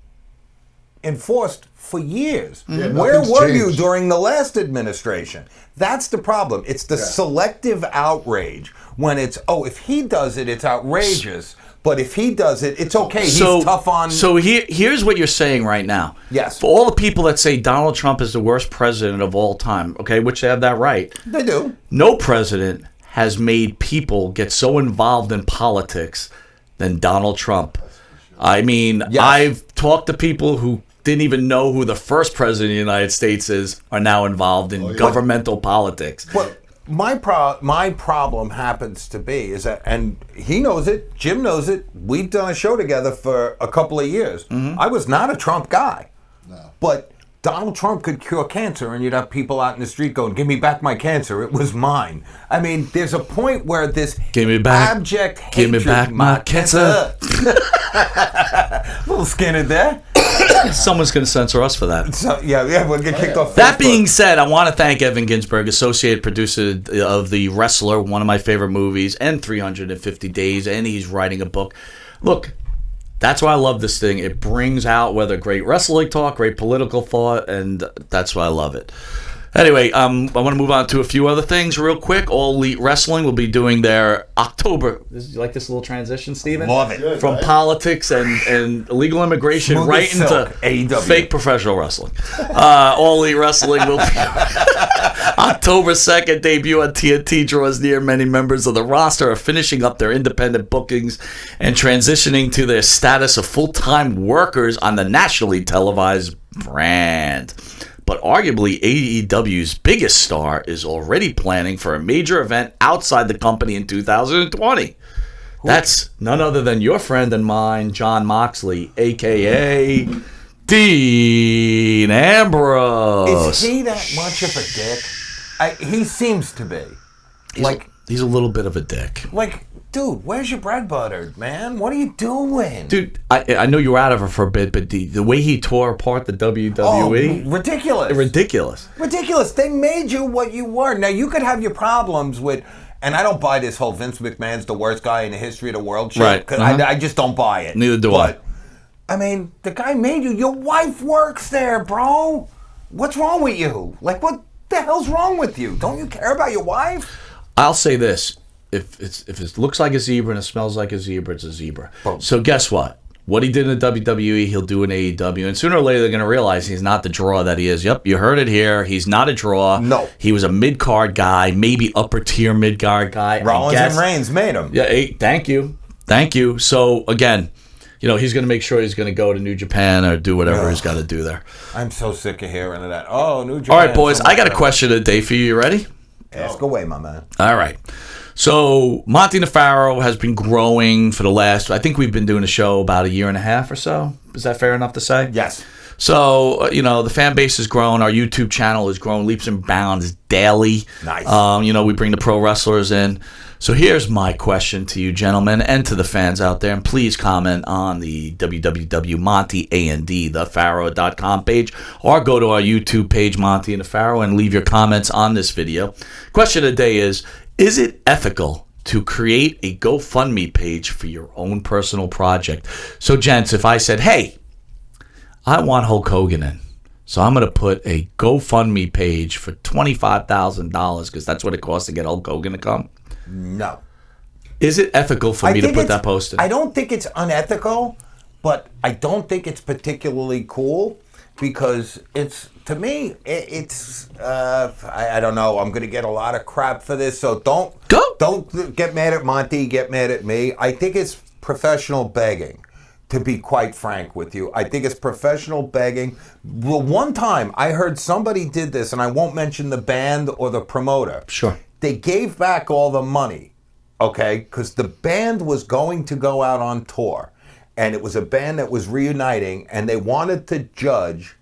enforced for years. Yeah, where were you changed during the last administration? That's the problem. It's the selective outrage when it's, if he does it, it's outrageous. But if he does it, it's okay. He's tough on... So here's what you're saying right now. Yes. For all the people that say Donald Trump is the worst president of all time, okay, which they have that right. They do. No president has made people get so involved in politics than Donald Trump. I mean, yes. I've talked to people who didn't even know who the first president of the United States is, are now involved in governmental politics. Well, my problem happens to be is that, and he knows it, Jim knows it, we've done a show together for a couple of years. Mm-hmm. I was not a Trump guy. No. But Donald Trump could cure cancer, and you'd have people out in the street going, "Give me back my cancer, it was mine." I mean, there's a point where this abject hatred... Give me back my cancer. A little skinny there. Someone's going to censor us for that. So, yeah, we'll get kicked off. That being said, I want to thank Evan Ginsberg, associate producer of The Wrestler, one of my favorite movies, and 350 Days, and he's writing a book. Look, that's why I love this thing. It brings out whether great wrestling talk, great political thought, and that's why I love it. Anyway, I want to move on to a few other things real quick. All Elite Wrestling will be doing their October. You like this little transition, Steven? Love it. Good, from right? Politics and illegal immigration Smooth right into AEW. Fake professional wrestling. All Elite Wrestling will be October 2nd debut on TNT draws near. Many members of the roster are finishing up their independent bookings and transitioning to their status of full-time workers on the nationally televised brand. But arguably, AEW's biggest star is already planning for a major event outside the company in 2020. That's none other than your friend and mine, John Moxley, a.k.a. Dean Ambrose. Is he that much of a dick? He seems to be. He's a little bit of a dick. Dude, where's your bread butter, man? What are you doing? Dude, I know you were out of it for a bit, but the way he tore apart the WWE... Oh, ridiculous. Ridiculous. They made you what you were. Now, you could have your problems with... And I don't buy this whole Vince McMahon's the worst guy in the history of the world shit. Right. Because I just don't buy it. Neither do I. I mean, the guy made you. Your wife works there, bro. What's wrong with you? What the hell's wrong with you? Don't you care about your wife? I'll say this. If it looks like a zebra and it smells like a zebra, it's a zebra. Boom. So guess what? What he did in the WWE, he'll do in AEW. And sooner or later, they're going to realize he's not the draw that he is. Yep, you heard it here. He's not a draw. No. He was a mid-card guy, maybe upper-tier mid-card guy. Rollins and Reigns made him. Yeah, thank you. So, again, he's going to make sure he's going to go to New Japan or do whatever he's got to do there. I'm so sick of hearing of that. Oh, New Japan. All right, boys, I got a question of the day for you. You ready? Ask away, my man. All right. So, Monte The Pharaoh has been growing for the last, I think we've been doing a show about a year and a half or so. Is that fair enough to say? Yes. So, the fan base has grown. Our YouTube channel has grown leaps and bounds daily. Nice. We bring the pro wrestlers in. So here's my question to you, gentlemen, and to the fans out there. And please comment on the www.monteandthepharaoh.com page or go to our YouTube page, Monte and the Pharaoh, and leave your comments on this video. Question of the day is it ethical to create a GoFundMe page for your own personal project? So, gents, if I said, hey, I want Hulk Hogan in, so I'm going to put a GoFundMe page for $25,000 because that's what it costs to get Hulk Hogan to come. No. Is it ethical for me to put that post in? I don't think it's unethical, but I don't think it's particularly cool because to me, I don't know. I'm going to get a lot of crap for this, so don't get mad at Monty, get mad at me. I think it's professional begging, to be quite frank with you. I think it's professional begging. Well, one time I heard somebody did this, and I won't mention the band or the promoter. Sure. They gave back all the money, okay, because the band was going to go out on tour, and it was a band that was reuniting, and they wanted to judge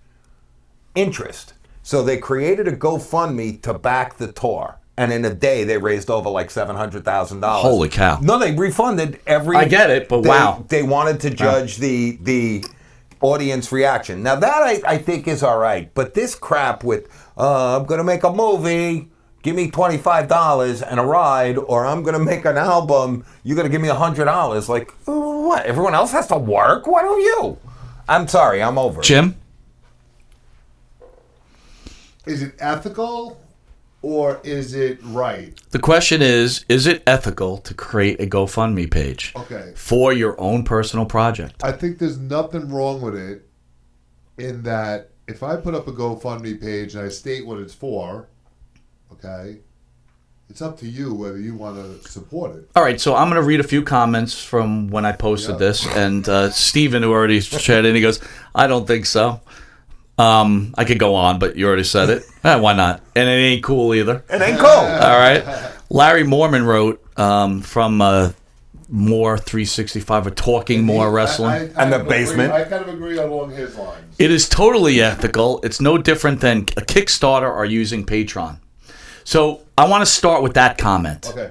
interest. So they created a GoFundMe to back the tour, and in a day they raised over like $700,000. Holy cow. No, they refunded every... I get it, but wow. They wanted to judge the audience reaction. Now that I think is all right, but this crap with, I'm going to make a movie... Give me $25 and a ride, or I'm going to make an album. You're going to give me $100. Like, what? Everyone else has to work? Why don't you? I'm sorry. I'm over it. Jim? Is it ethical or is it right? The question is it ethical to create a GoFundMe page for your own personal project? I think there's nothing wrong with it in that if I put up a GoFundMe page and I state what it's for, okay, it's up to you whether you want to support it. All right, so I'm going to read a few comments from when I posted this, and Steven, who already shared it, he goes, I don't think so. I could go on, but you already said it. Why not? And it ain't cool either. It ain't cool. All right. Larry Mormon wrote from More 365 or Talking More Wrestling. And the basement. I kind of agree along his lines. It is totally ethical. It's no different than a Kickstarter or using Patreon. So I want to start with that comment. Okay.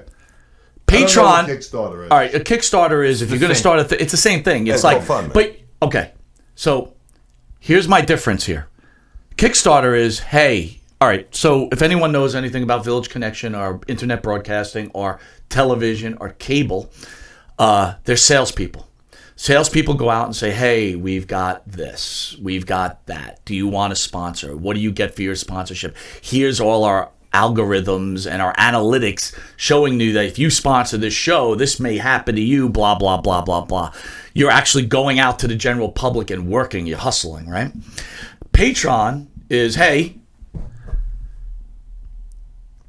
Patreon. I don't know what Kickstarter is. All right, a Kickstarter is if you're going to start it's the same thing. It's like, but okay. So here's my difference here. Kickstarter is, hey, all right. So if anyone knows anything about Village Connection or internet broadcasting or television or cable, they're salespeople. Salespeople go out and say, hey, we've got this, we've got that. Do you want to sponsor? What do you get for your sponsorship? Here's all our algorithms and our analytics showing you that if you sponsor this show, this may happen to you, blah, blah, blah, blah, blah. You're actually going out to the general public and working, you're hustling, right? Patreon is, hey,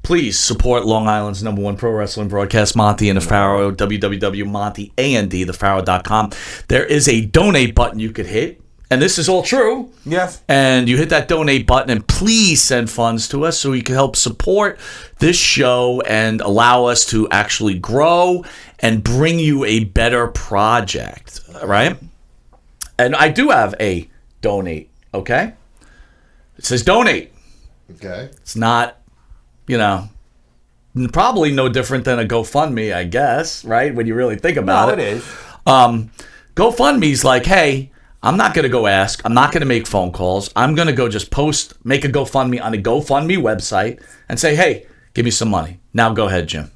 please support Long Island's #1 pro wrestling broadcast, Monte and the Pharaoh, www.monteandthepharaoh.com. There is a donate button you could hit, and this is all true. Yes. And you hit that donate button, and please send funds to us so we can help support this show and allow us to actually grow and bring you a better project, right? And I do have a donate, okay? It says donate. Okay. It's not, probably no different than a GoFundMe, I guess, right? When you really think about it. No, it is. GoFundMe's like, hey, I'm not going to go ask. I'm not going to make phone calls. I'm going to go just make a GoFundMe on the GoFundMe website and say, hey, give me some money. Now go ahead, Jim.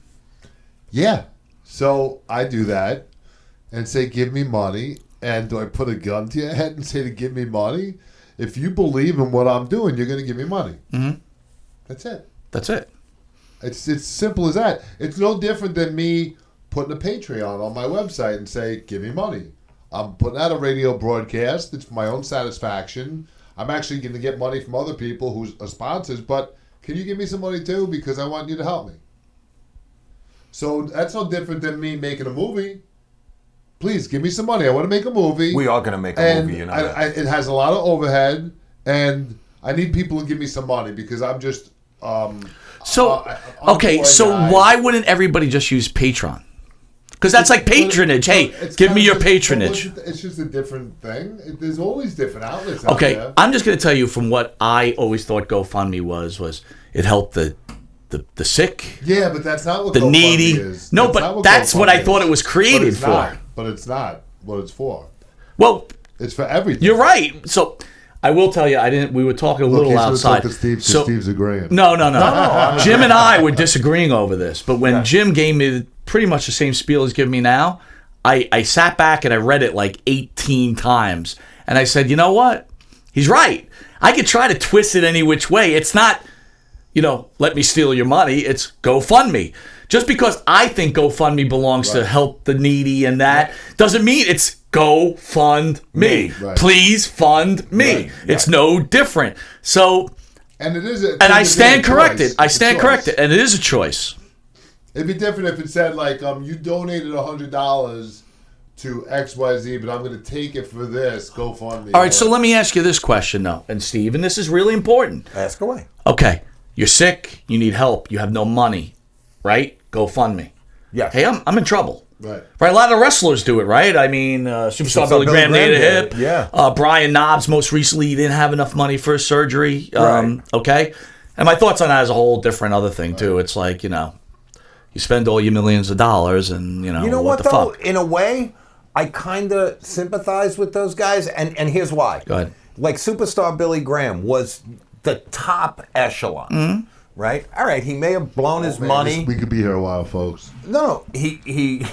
Yeah. So I do that and say, give me money. And do I put a gun to your head and say to give me money? If you believe in what I'm doing, you're going to give me money. Mm-hmm. That's it. That's it. It's simple as that. It's no different than me putting a Patreon on my website and say, give me money. I'm putting out a radio broadcast. It's for my own satisfaction. I'm actually going to get money from other people who are sponsors, but can you give me some money too? Because I want you to help me. So that's no different than me making a movie. Please give me some money. I want to make a movie. We are going to make a movie, it has a lot of overhead, and I need people to give me some money because I'm just... So why wouldn't everybody just use Patreon? Because that's like patronage. Hey, give me your patronage. It's just a different thing. There's always different outlets out there. Okay, I'm just going to tell you from what I always thought GoFundMe was it helped the sick. Yeah, but that's not what the GoFundMe needy is. No, but that's what I thought it was created for. But it's not what it's for. Well, it's for everything. You're right. So I will tell you, we were talking a little outside. Steve's agreeing. No. Jim and I were disagreeing over this, but when Jim gave me pretty much the same spiel he's giving me now, I sat back and I read it like 18 times, and I said, you know what? He's right. I could try to twist it any which way. It's not, let me steal your money. It's GoFundMe. Just because I think GoFundMe belongs to help the needy and that doesn't mean it's go fund me. Right. Please fund me. Right. It's no different. So, and it is, I stand corrected. I stand corrected, and it is a choice. It'd be different if it said like, you donated $100 to XYZ, but I'm going to take it for this. Go fund me. All right. So let me ask you this question though, and Steve, and this is really important. Ask away. Okay, you're sick. You need help. You have no money, right? Go fund me. Yeah. Hey, I'm in trouble. Right. A lot of wrestlers do it, right? I mean, Superstar Billy Graham made a hip. Yeah. Brian Knobbs, most recently, he didn't have enough money for his surgery. Right. Okay? And my thoughts on that is a whole different other thing, too. It's like, you spend all your millions of dollars and, You know what, the though? fuck? In a way, I kind of sympathize with those guys, and here's why. Go ahead. Like, Superstar Billy Graham was the top echelon. Mm-hmm. Right? All right, he may have blown his money. We could be here a while, folks. No, he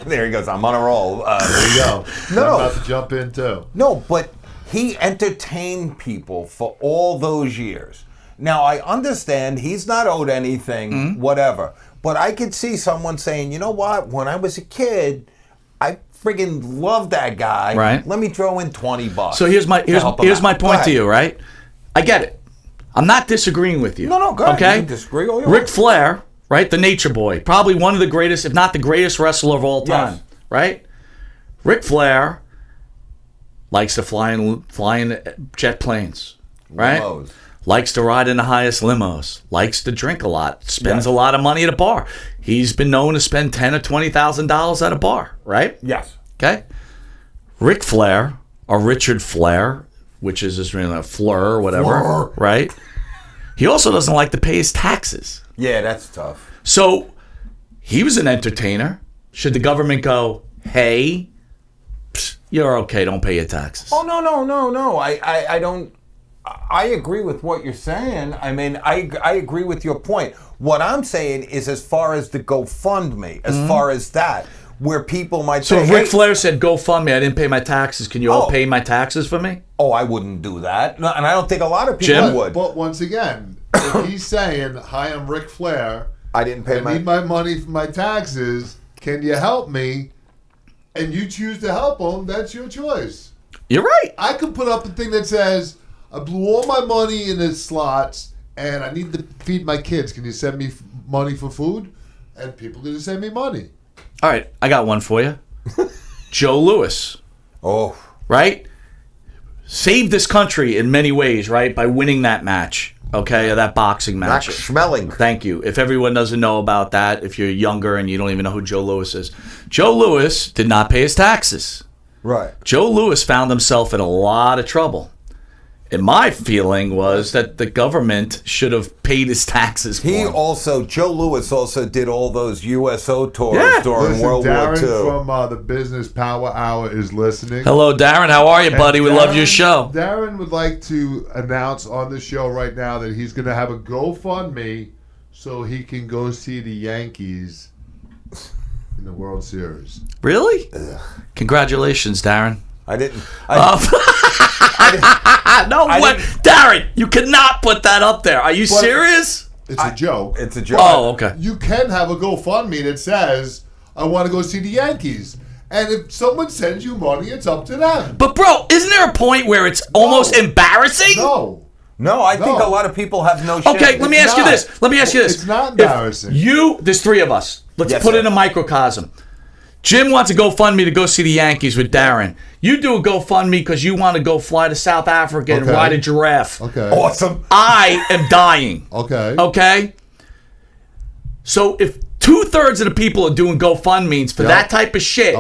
there he goes. I'm on a roll. There you go. No. I'm about to jump in, too. No, but he entertained people for all those years. Now, I understand he's not owed anything, whatever. But I could see someone saying, you know what? When I was a kid, I friggin' loved that guy. Right. Let me throw in $20. So here's my point to you, right? I get it. I'm not disagreeing with you. No, go ahead. Okay? You can disagree all you Ric want. Flair, right? The Nature Boy. Probably one of the greatest, if not the greatest wrestler of all time. Yes. Right? Ric Flair likes to fly in jet planes. Right? Limos. Likes to ride in the highest limos. Likes to drink a lot. Spends a lot of money at a bar. He's been known to spend $10,000 or $20,000 at a bar. Right? Yes. Okay? Ric Flair, or Richard Flair, which is his real name, Fleur or whatever, right? He also doesn't like to pay his taxes. Yeah, that's tough. So he was an entertainer. Should the government go, hey, you're okay, don't pay your taxes? Oh, no. I don't. I agree with what you're saying. I mean, I agree with your point. What I'm saying is as far as the GoFundMe, as far as that, where people might so say... if Ric Flair said, GoFundMe, I didn't pay my taxes. Can you all pay my taxes for me? Oh, I wouldn't do that. No, and I don't think a lot of people would. But once again, if he's saying, hi, I'm Ric Flair. I didn't pay I need my money for my taxes. Can you help me? And you choose to help him, that's your choice. You're right. I could put up a thing that says, I blew all my money in the slots, and I need to feed my kids. Can you send me money for food? And people are going to send me money. All right, I got one for you. Joe Louis. Oh. Right? Saved this country in many ways, right? By winning that match. Okay, that boxing match. Max Schmeling. Thank you. If everyone doesn't know about that, if you're younger and you don't even know who Joe Louis is, Joe Louis did not pay his taxes. Right. Joe Louis found himself in a lot of trouble. And my feeling was that the government should have paid his taxes for him. Joe Louis also did all those USO tours during World War II. Darren from the Business Power Hour is listening. Hello, Darren. How are you, buddy? We love your show. Darren would like to announce on the show right now that he's going to have a GoFundMe so he can go see the Yankees in the World Series. Really? Congratulations, Darren. I didn't. No way. Darren, you cannot put that up there. Are you serious? It's a joke. It's a joke. Oh, okay. You can have a GoFundMe that says, I want to go see the Yankees. And if someone sends you money, it's up to them. But, bro, isn't there a point where it's almost embarrassing? No, I think a lot of people have no shame. Okay, let me ask you this. It's not embarrassing. There's three of us. Let's put it in a microcosm. Jim wants a GoFundMe to go see the Yankees with Darren. You do a GoFundMe because you want to go fly to South Africa and ride a giraffe. Okay. Awesome. I am dying. Okay. So if 2/3 of the people are doing GoFundMes for that type of shit,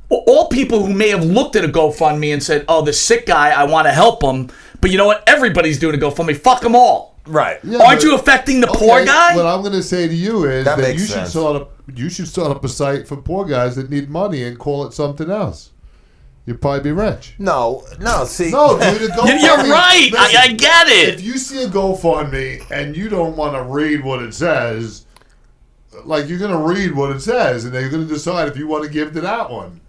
all people who may have looked at a GoFundMe and said, oh, the sick guy, I want to help him, but you know what? Everybody's doing a GoFundMe. Fuck them all. Right. Yeah, Aren't you affecting the poor guy? What I'm going to say to you is that makes sense. you should start up a site for poor guys that need money and call it something else. You'd probably be rich. No, see. No, dude, you're right. Listen, I get it. If you see a GoFundMe and you don't want to read what it says, like you're going to read what it says, and then you're going to decide if you want to give to that one.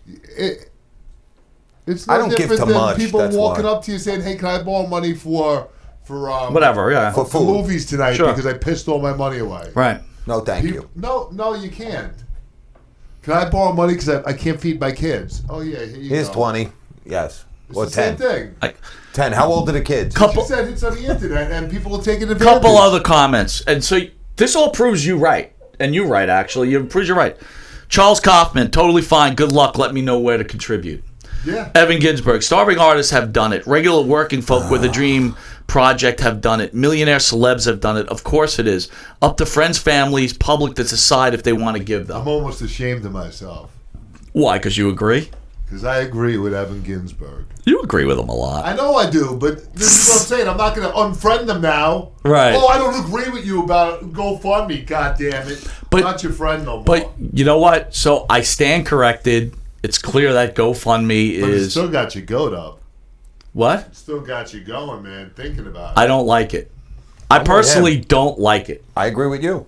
It's no different than people walking up to you saying, "Hey, can I borrow money for whatever, yeah, for movies tonight because I pissed all my money away." Right. No, thank you. No, you can't. Can I borrow money because I can't feed my kids? Oh yeah, here's 20. Yes. Or 10. Same thing. 10. How old are the kids? You said it's on the internet and people are taking advantage. Couple other comments, and so this all proves you right, and you right actually. It proves you're right. Charles Kaufman, totally fine. Good luck. Let me know where to contribute. Yeah. Evan Ginsberg, starving artists have done it. Regular working folk with a dream project have done it. Millionaire celebs have done it. Of course it is. Up to friends, families, public to decide if they want to give them. I'm almost ashamed of myself. Why? Because you agree? Because I agree with Evan Ginsberg. You agree with him a lot. I know I do, but this is what I'm saying. I'm not going to unfriend them now. Right. Oh, I don't agree with you about GoFundMe, goddammit. But not your friend no more. But you know what? So I stand corrected. It's clear that GoFundMe but is... it still got you goat up. What? It still got you going, man, thinking about it. I don't like it. I personally don't like it. I agree with you.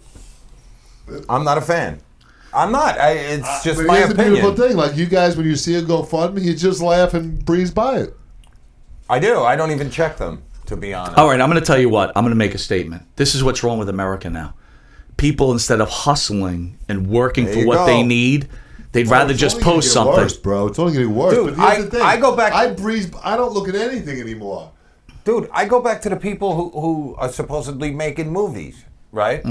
I'm not a fan. I'm not. It's just my opinion. It's a beautiful thing. Like you guys, when you see a GoFundMe, you just laugh and breeze by it. I do. I don't even check them, to be honest. All right, I'm going to tell you what. I'm going to make a statement. This is what's wrong with America now. People, instead of hustling and working for what they need, they'd rather just post something. Worse, bro. It's only going to get worse. Dude, but here's the thing. I go back. I don't look at anything anymore. Dude, I go back to the people who are supposedly making movies, right?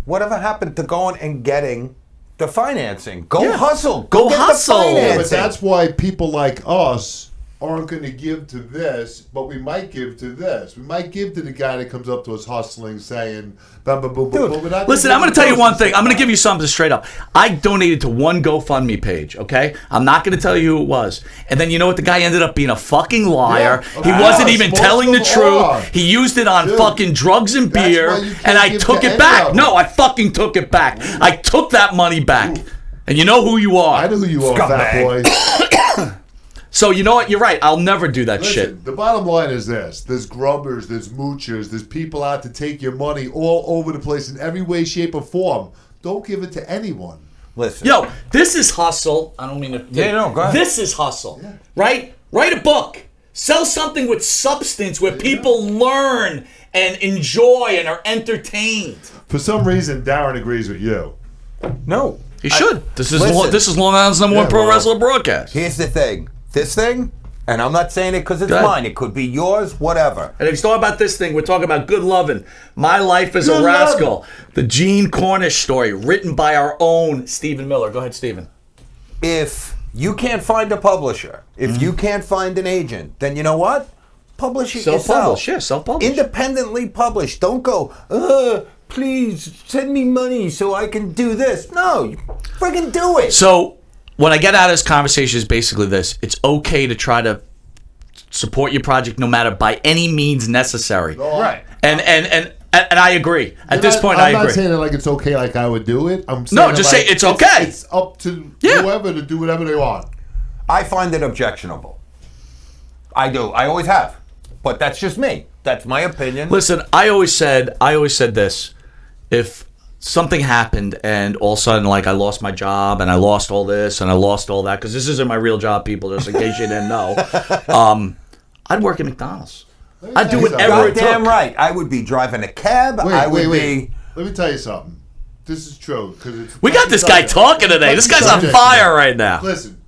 Whatever happened to going and getting the financing? Go hustle. Go hustle. Yeah, but that's why people like us aren't going to give to this, but we might give to this. We might give to the guy that comes up to us hustling, saying, "Boom, boom, boom, boom." Listen, I'm going to tell you one thing. I'm going to give you something straight up. I donated to one GoFundMe page, okay? I'm not going to tell you who it was. And then you know what? The guy ended up being a fucking liar. He wasn't even telling the truth. He used it on fucking drugs and beer, and I took it back. No, I fucking took it back. I took that money back. And you know who you are. I know who you are, fat boy. So you know what? You're right. I'll never do that shit. The bottom line is this. There's grubbers, there's moochers, there's people out to take your money all over the place in every way, shape, or form. Don't give it to anyone. Listen. Yo, this is hustle. I don't mean to. Go ahead. This is hustle, right? Write a book. Sell something with substance where people learn and enjoy and are entertained. For some reason, Darren agrees with you. No. He should. This is Long Island's number one pro wrestler broadcast. Here's the thing. This thing, and I'm not saying it because it's mine. It could be yours, whatever. And if you talk about this thing, we're talking about Good Lovin', My Life as a Rascal, the Gene Cornish story, written by our own Stephen Miller. Go ahead, Stephen. If you can't find a publisher, if you can't find an agent, then you know what? Publish it yourself. Self-publish, yeah, self-publish. Independently publish. Don't go, please send me money so I can do this. No, you friggin' do it. So what I get out of this conversation is basically this. It's okay to try to support your project no matter by any means necessary. Right. And I agree. At this point, I agree. I'm not saying it like it's okay like I would do it. I'm saying No, just say it's okay. It's up to whoever to do whatever they want. I find it objectionable. I do. I always have. But that's just me. That's my opinion. Listen, I always said this. If something happened and all of a sudden, like, I lost my job and I lost all this and I lost all that, because this isn't my real job, people, just in case you didn't know, I'd work at McDonald's. I'd do whatever it took. Goddamn right. I would be driving a cab. Wait. Let me tell you something. This is true. We got this guy talking today. This guy's on fire right now. Listen.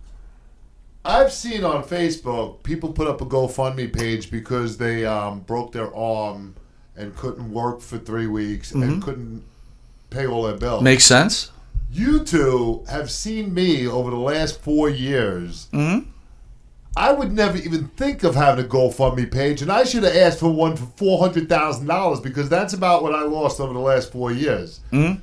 I've seen on Facebook people put up a GoFundMe page because they broke their arm and couldn't work for 3 weeks and couldn't pay all their bills. Makes sense. You two have seen me over the last 4 years. Mm-hmm. I would never even think of having a GoFundMe page, and I should have asked for one for $400,000 because that's about what I lost over the last 4 years. Mm-hmm.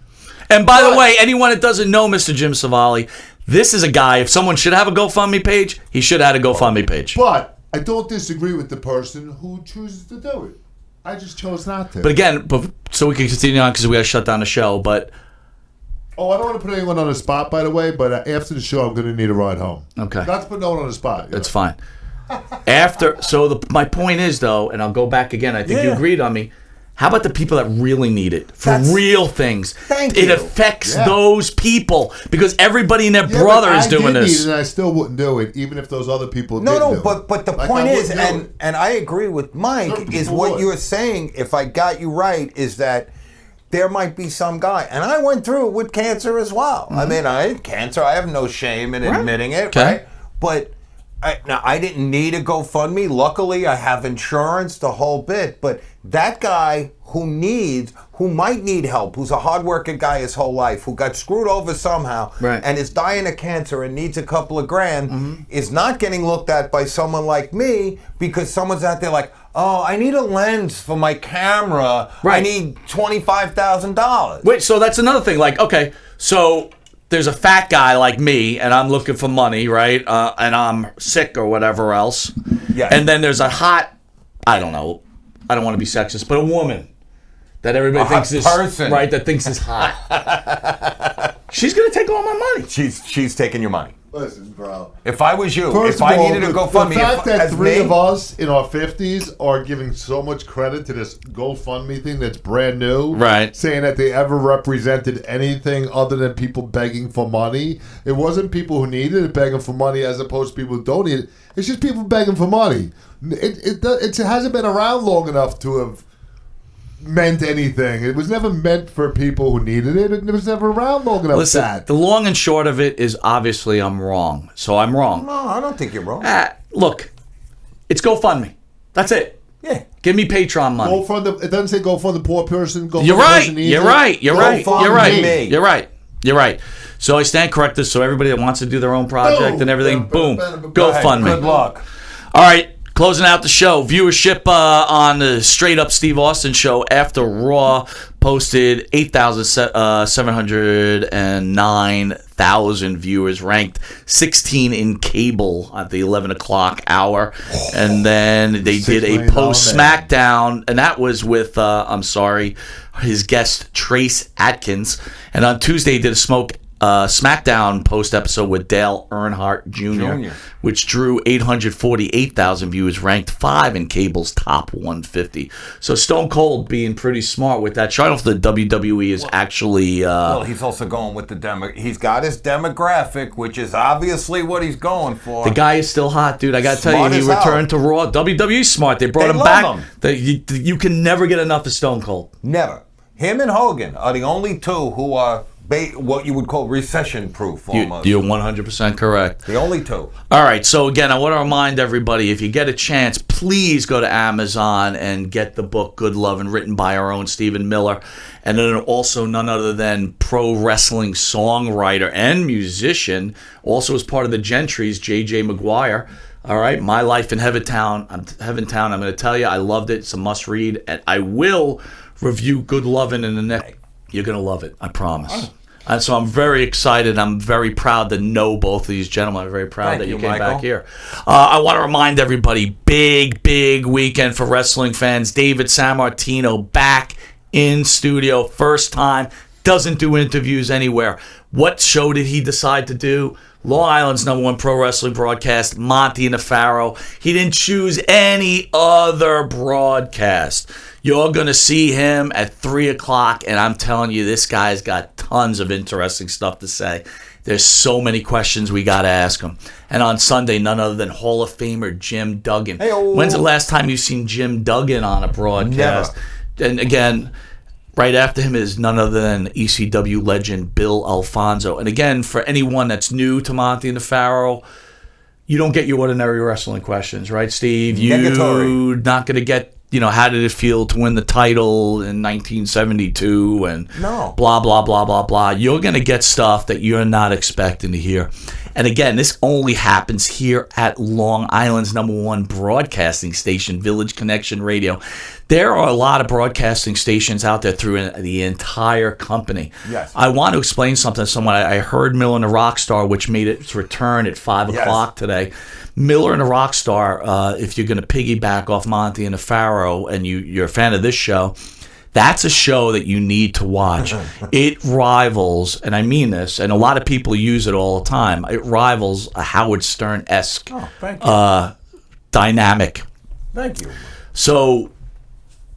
And by the way, anyone that doesn't know Mr. Jim Savali, this is a guy, if someone should have a GoFundMe page, he should have had a GoFundMe page. But I don't disagree with the person who chooses to do it. I just chose not to. But again, so we can continue on because we got to shut down the show, but... Oh, I don't want to put anyone on the spot, by the way, but after the show, I'm going to need a ride home. Okay. Not to put no one on the spot. That's fine. My point is, though, and I'll go back again, I think you agreed on me, how about the people that really need it for real things? It affects those people because everybody and their brother is doing this. And I still wouldn't do it, even if those other people did. But the point is, and I agree with Mike, is what you're saying, if I got you right, is that there might be some guy, and I went through it with cancer as well. Mm-hmm. I mean, I had cancer. I have no shame in admitting it, right? But I didn't need a GoFundMe. Luckily, I have insurance, the whole bit. But that guy who might need help, who's a hardworking guy his whole life, who got screwed over somehow, and is dying of cancer and needs a couple of grand, is not getting looked at by someone like me because someone's out there like, oh, I need a lens for my camera. Right. I need $25,000. Wait, so that's another thing. Like, okay, so there's a fat guy like me, and I'm looking for money, right? And I'm sick or whatever else. Yeah. And then there's a hot, I don't know, I don't want to be sexist, but a woman that everybody thinks is right. That thinks is hot. She's gonna take all my money. She's taking your money. Listen, bro. If I was you, if I needed to GoFundMe, the fact that three of us in our 50s are giving so much credit to this GoFundMe thing that's brand new, right? Saying that they ever represented anything other than people begging for money. It wasn't people who needed it begging for money, as opposed to people who don't need it. It's just people begging for money. It hasn't been around long enough to have meant anything. It was never meant for people who needed it. It was never around long enough. Listen, the long and short of it is obviously I'm wrong. So I'm wrong. No, I don't think you're wrong. Look, it's GoFundMe. That's it. Yeah. Give me Patreon money. It doesn't say go for the poor person. You're right. You're right. So I stand corrected. So everybody that wants to do their own project and everything, boom, GoFundMe. Good luck. All right. Closing out the show, viewership on the Straight Up Steve Austin show after Raw posted 8,709,000 viewers, ranked 16 in cable at the 11 o'clock hour. And then they did a post SmackDown, and that was with, his guest Trace Atkins. And on Tuesday, he did a SmackDown post episode with Dale Earnhardt Jr., which drew 848,000 views, ranked 5 in cable's top 150. So Stone Cold being pretty smart with that. I don't know if the WWE is actually... well, he's also going with he's got his demographic, which is obviously what he's going for. The guy is still hot, dude. I got to tell you, he returned to Raw. WWE's smart. They brought him back. You can never get enough of Stone Cold. Never. Him and Hogan are the only two who are what you would call recession-proof, almost. You're 100% correct. The only two. All right, so again, I want to remind everybody, if you get a chance, please go to Amazon and get the book Good Lovin', written by our own Stephen Miller, and then also none other than pro wrestling songwriter and musician, also as part of the Gentries, J.J. Maguire. All right, My Life in Heaventown. I'm going to tell you, I loved it. It's a must-read, and I will review Good Lovin' in the next. You're going to love it, I promise. And so I'm very excited. I'm very proud to know both of these gentlemen. I'm very proud that you came back here. I want to remind everybody, big weekend for wrestling fans. David Sammartino back in studio, first time, doesn't do interviews anywhere. What show did he decide to do? Long Island's #1 pro wrestling broadcast, Monte The Pharaoh. He didn't choose any other broadcast. You're going to see him at 3 o'clock, and I'm telling you, this guy's got tons of interesting stuff to say. There's so many questions we got to ask him. And on Sunday, none other than Hall of Famer Jim Duggan. Hey-o. When's the last time you've seen Jim Duggan on a broadcast? Never. And again, right after him is none other than ECW legend Bill Alfonso. And again, for anyone that's new to Monte The Pharaoh, you don't get your ordinary wrestling questions, right, Steve? You're not going to get, how did it feel to win the title in 1972 and no. blah, blah, blah, blah, blah. You're going to get stuff that you're not expecting to hear. And again, this only happens here at Long Island's #1 broadcasting station, Village Connection Radio. There are a lot of broadcasting stations out there through the entire company. Yes. I want to explain something to someone. I heard Miller and the Rockstar, which made its return at 5 o'clock today. Miller and the Rockstar, if you're going to piggyback off Monte and the Pharaoh, and you're a fan of this show, that's a show that you need to watch. It rivals, and I mean this, and a lot of people use it all the time, it rivals a Howard Stern-esque dynamic. Thank you. So,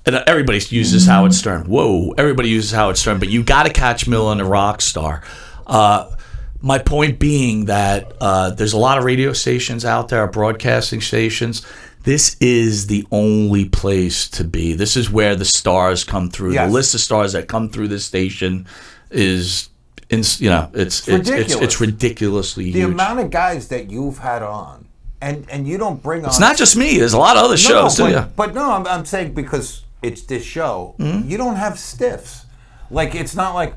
and everybody uses Howard Stern. Whoa, everybody uses Howard Stern, but you got to catch Miller and the Rockstar. My point being that there's a lot of radio stations out there, broadcasting stations. This is the only place to be. This is where the stars come through. Yes. The list of stars that come through this station is, it's ridiculously huge. The amount of guys that you've had on, and you don't bring on. It's not just me. There's a lot of other shows too. But no, I'm saying because it's this show, you don't have stiffs. Like, it's not like,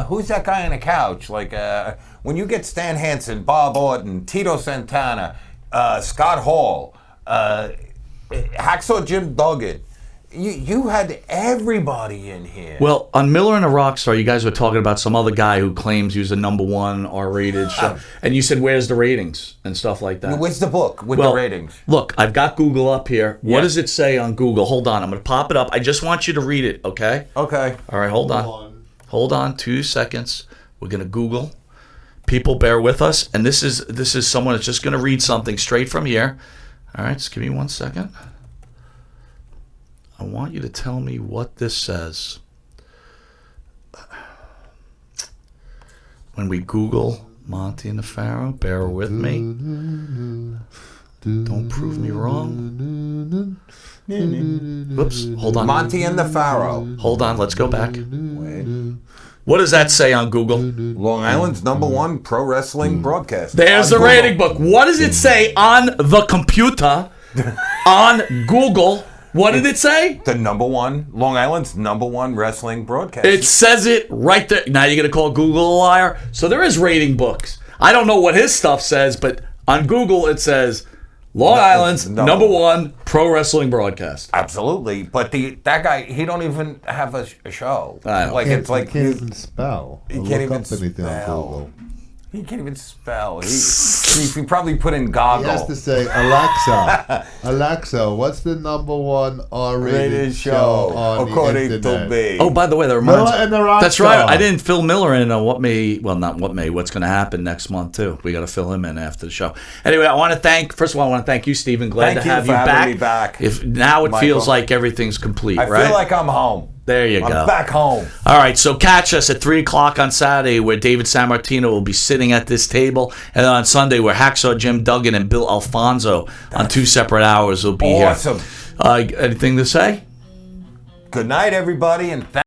who's that guy on the couch? Like, when you get Stan Hansen, Bob Orton, Tito Santana, Scott Hall, Hacksaw Jim Duggan, you had everybody in here. Well, on Miller and the Rockstar, you guys were talking about some other guy who claims he was a #1 R-rated show. And you said, where's the ratings and stuff like that? Where's the book with the ratings? Look, I've got Google up here. What does it say on Google? Hold on. I'm going to pop it up. I just want you to read it, okay? Okay. All right, hold on. Hold on 2 seconds. We're going to Google. People, bear with us. And this is someone that's just going to read something straight from here. All right, just give me 1 second. I want you to tell me what this says. When we Google Monte and the Pharaoh, bear with me. Don't prove me wrong. Whoops, hold on. Monte and the Pharaoh. Hold on, let's go back. Wait. What does that say on Google? Long Island's #1 pro wrestling broadcast. There's the rating book. What does it say on the computer? On Google? What did it say? The #1, Long Island's #1 wrestling broadcast. It says it right there. Now you're going to call Google a liar? So there is rating books. I don't know what his stuff says, but on Google it says Long Island's #1 pro wrestling broadcast. Absolutely, but that guy, he don't even have a show. Like it's like he can't even spell. He can't even anything on Google. He can't even spell. He probably put in goggle. He has to say, Alexa, what's the number one R-rated show on according the internet? to me? Oh, by the way, that reminds me. Miller and the Rock That's Star. right. I didn't fill Miller in on what's going to happen next month, too. We got to fill him in after the show. Anyway, I want to thank you, Stephen. Glad to have you back. Having me back. Now it feels like everything's complete, right? I feel like I'm home. There you go. I'm back home. All right, so catch us at 3 o'clock on Saturday where David Sammartino will be sitting at this table. And then on Sunday where Hacksaw Jim Duggan and Bill Alfonso on 2 separate hours will be awesome. here. Anything to say? Good night, everybody, and thank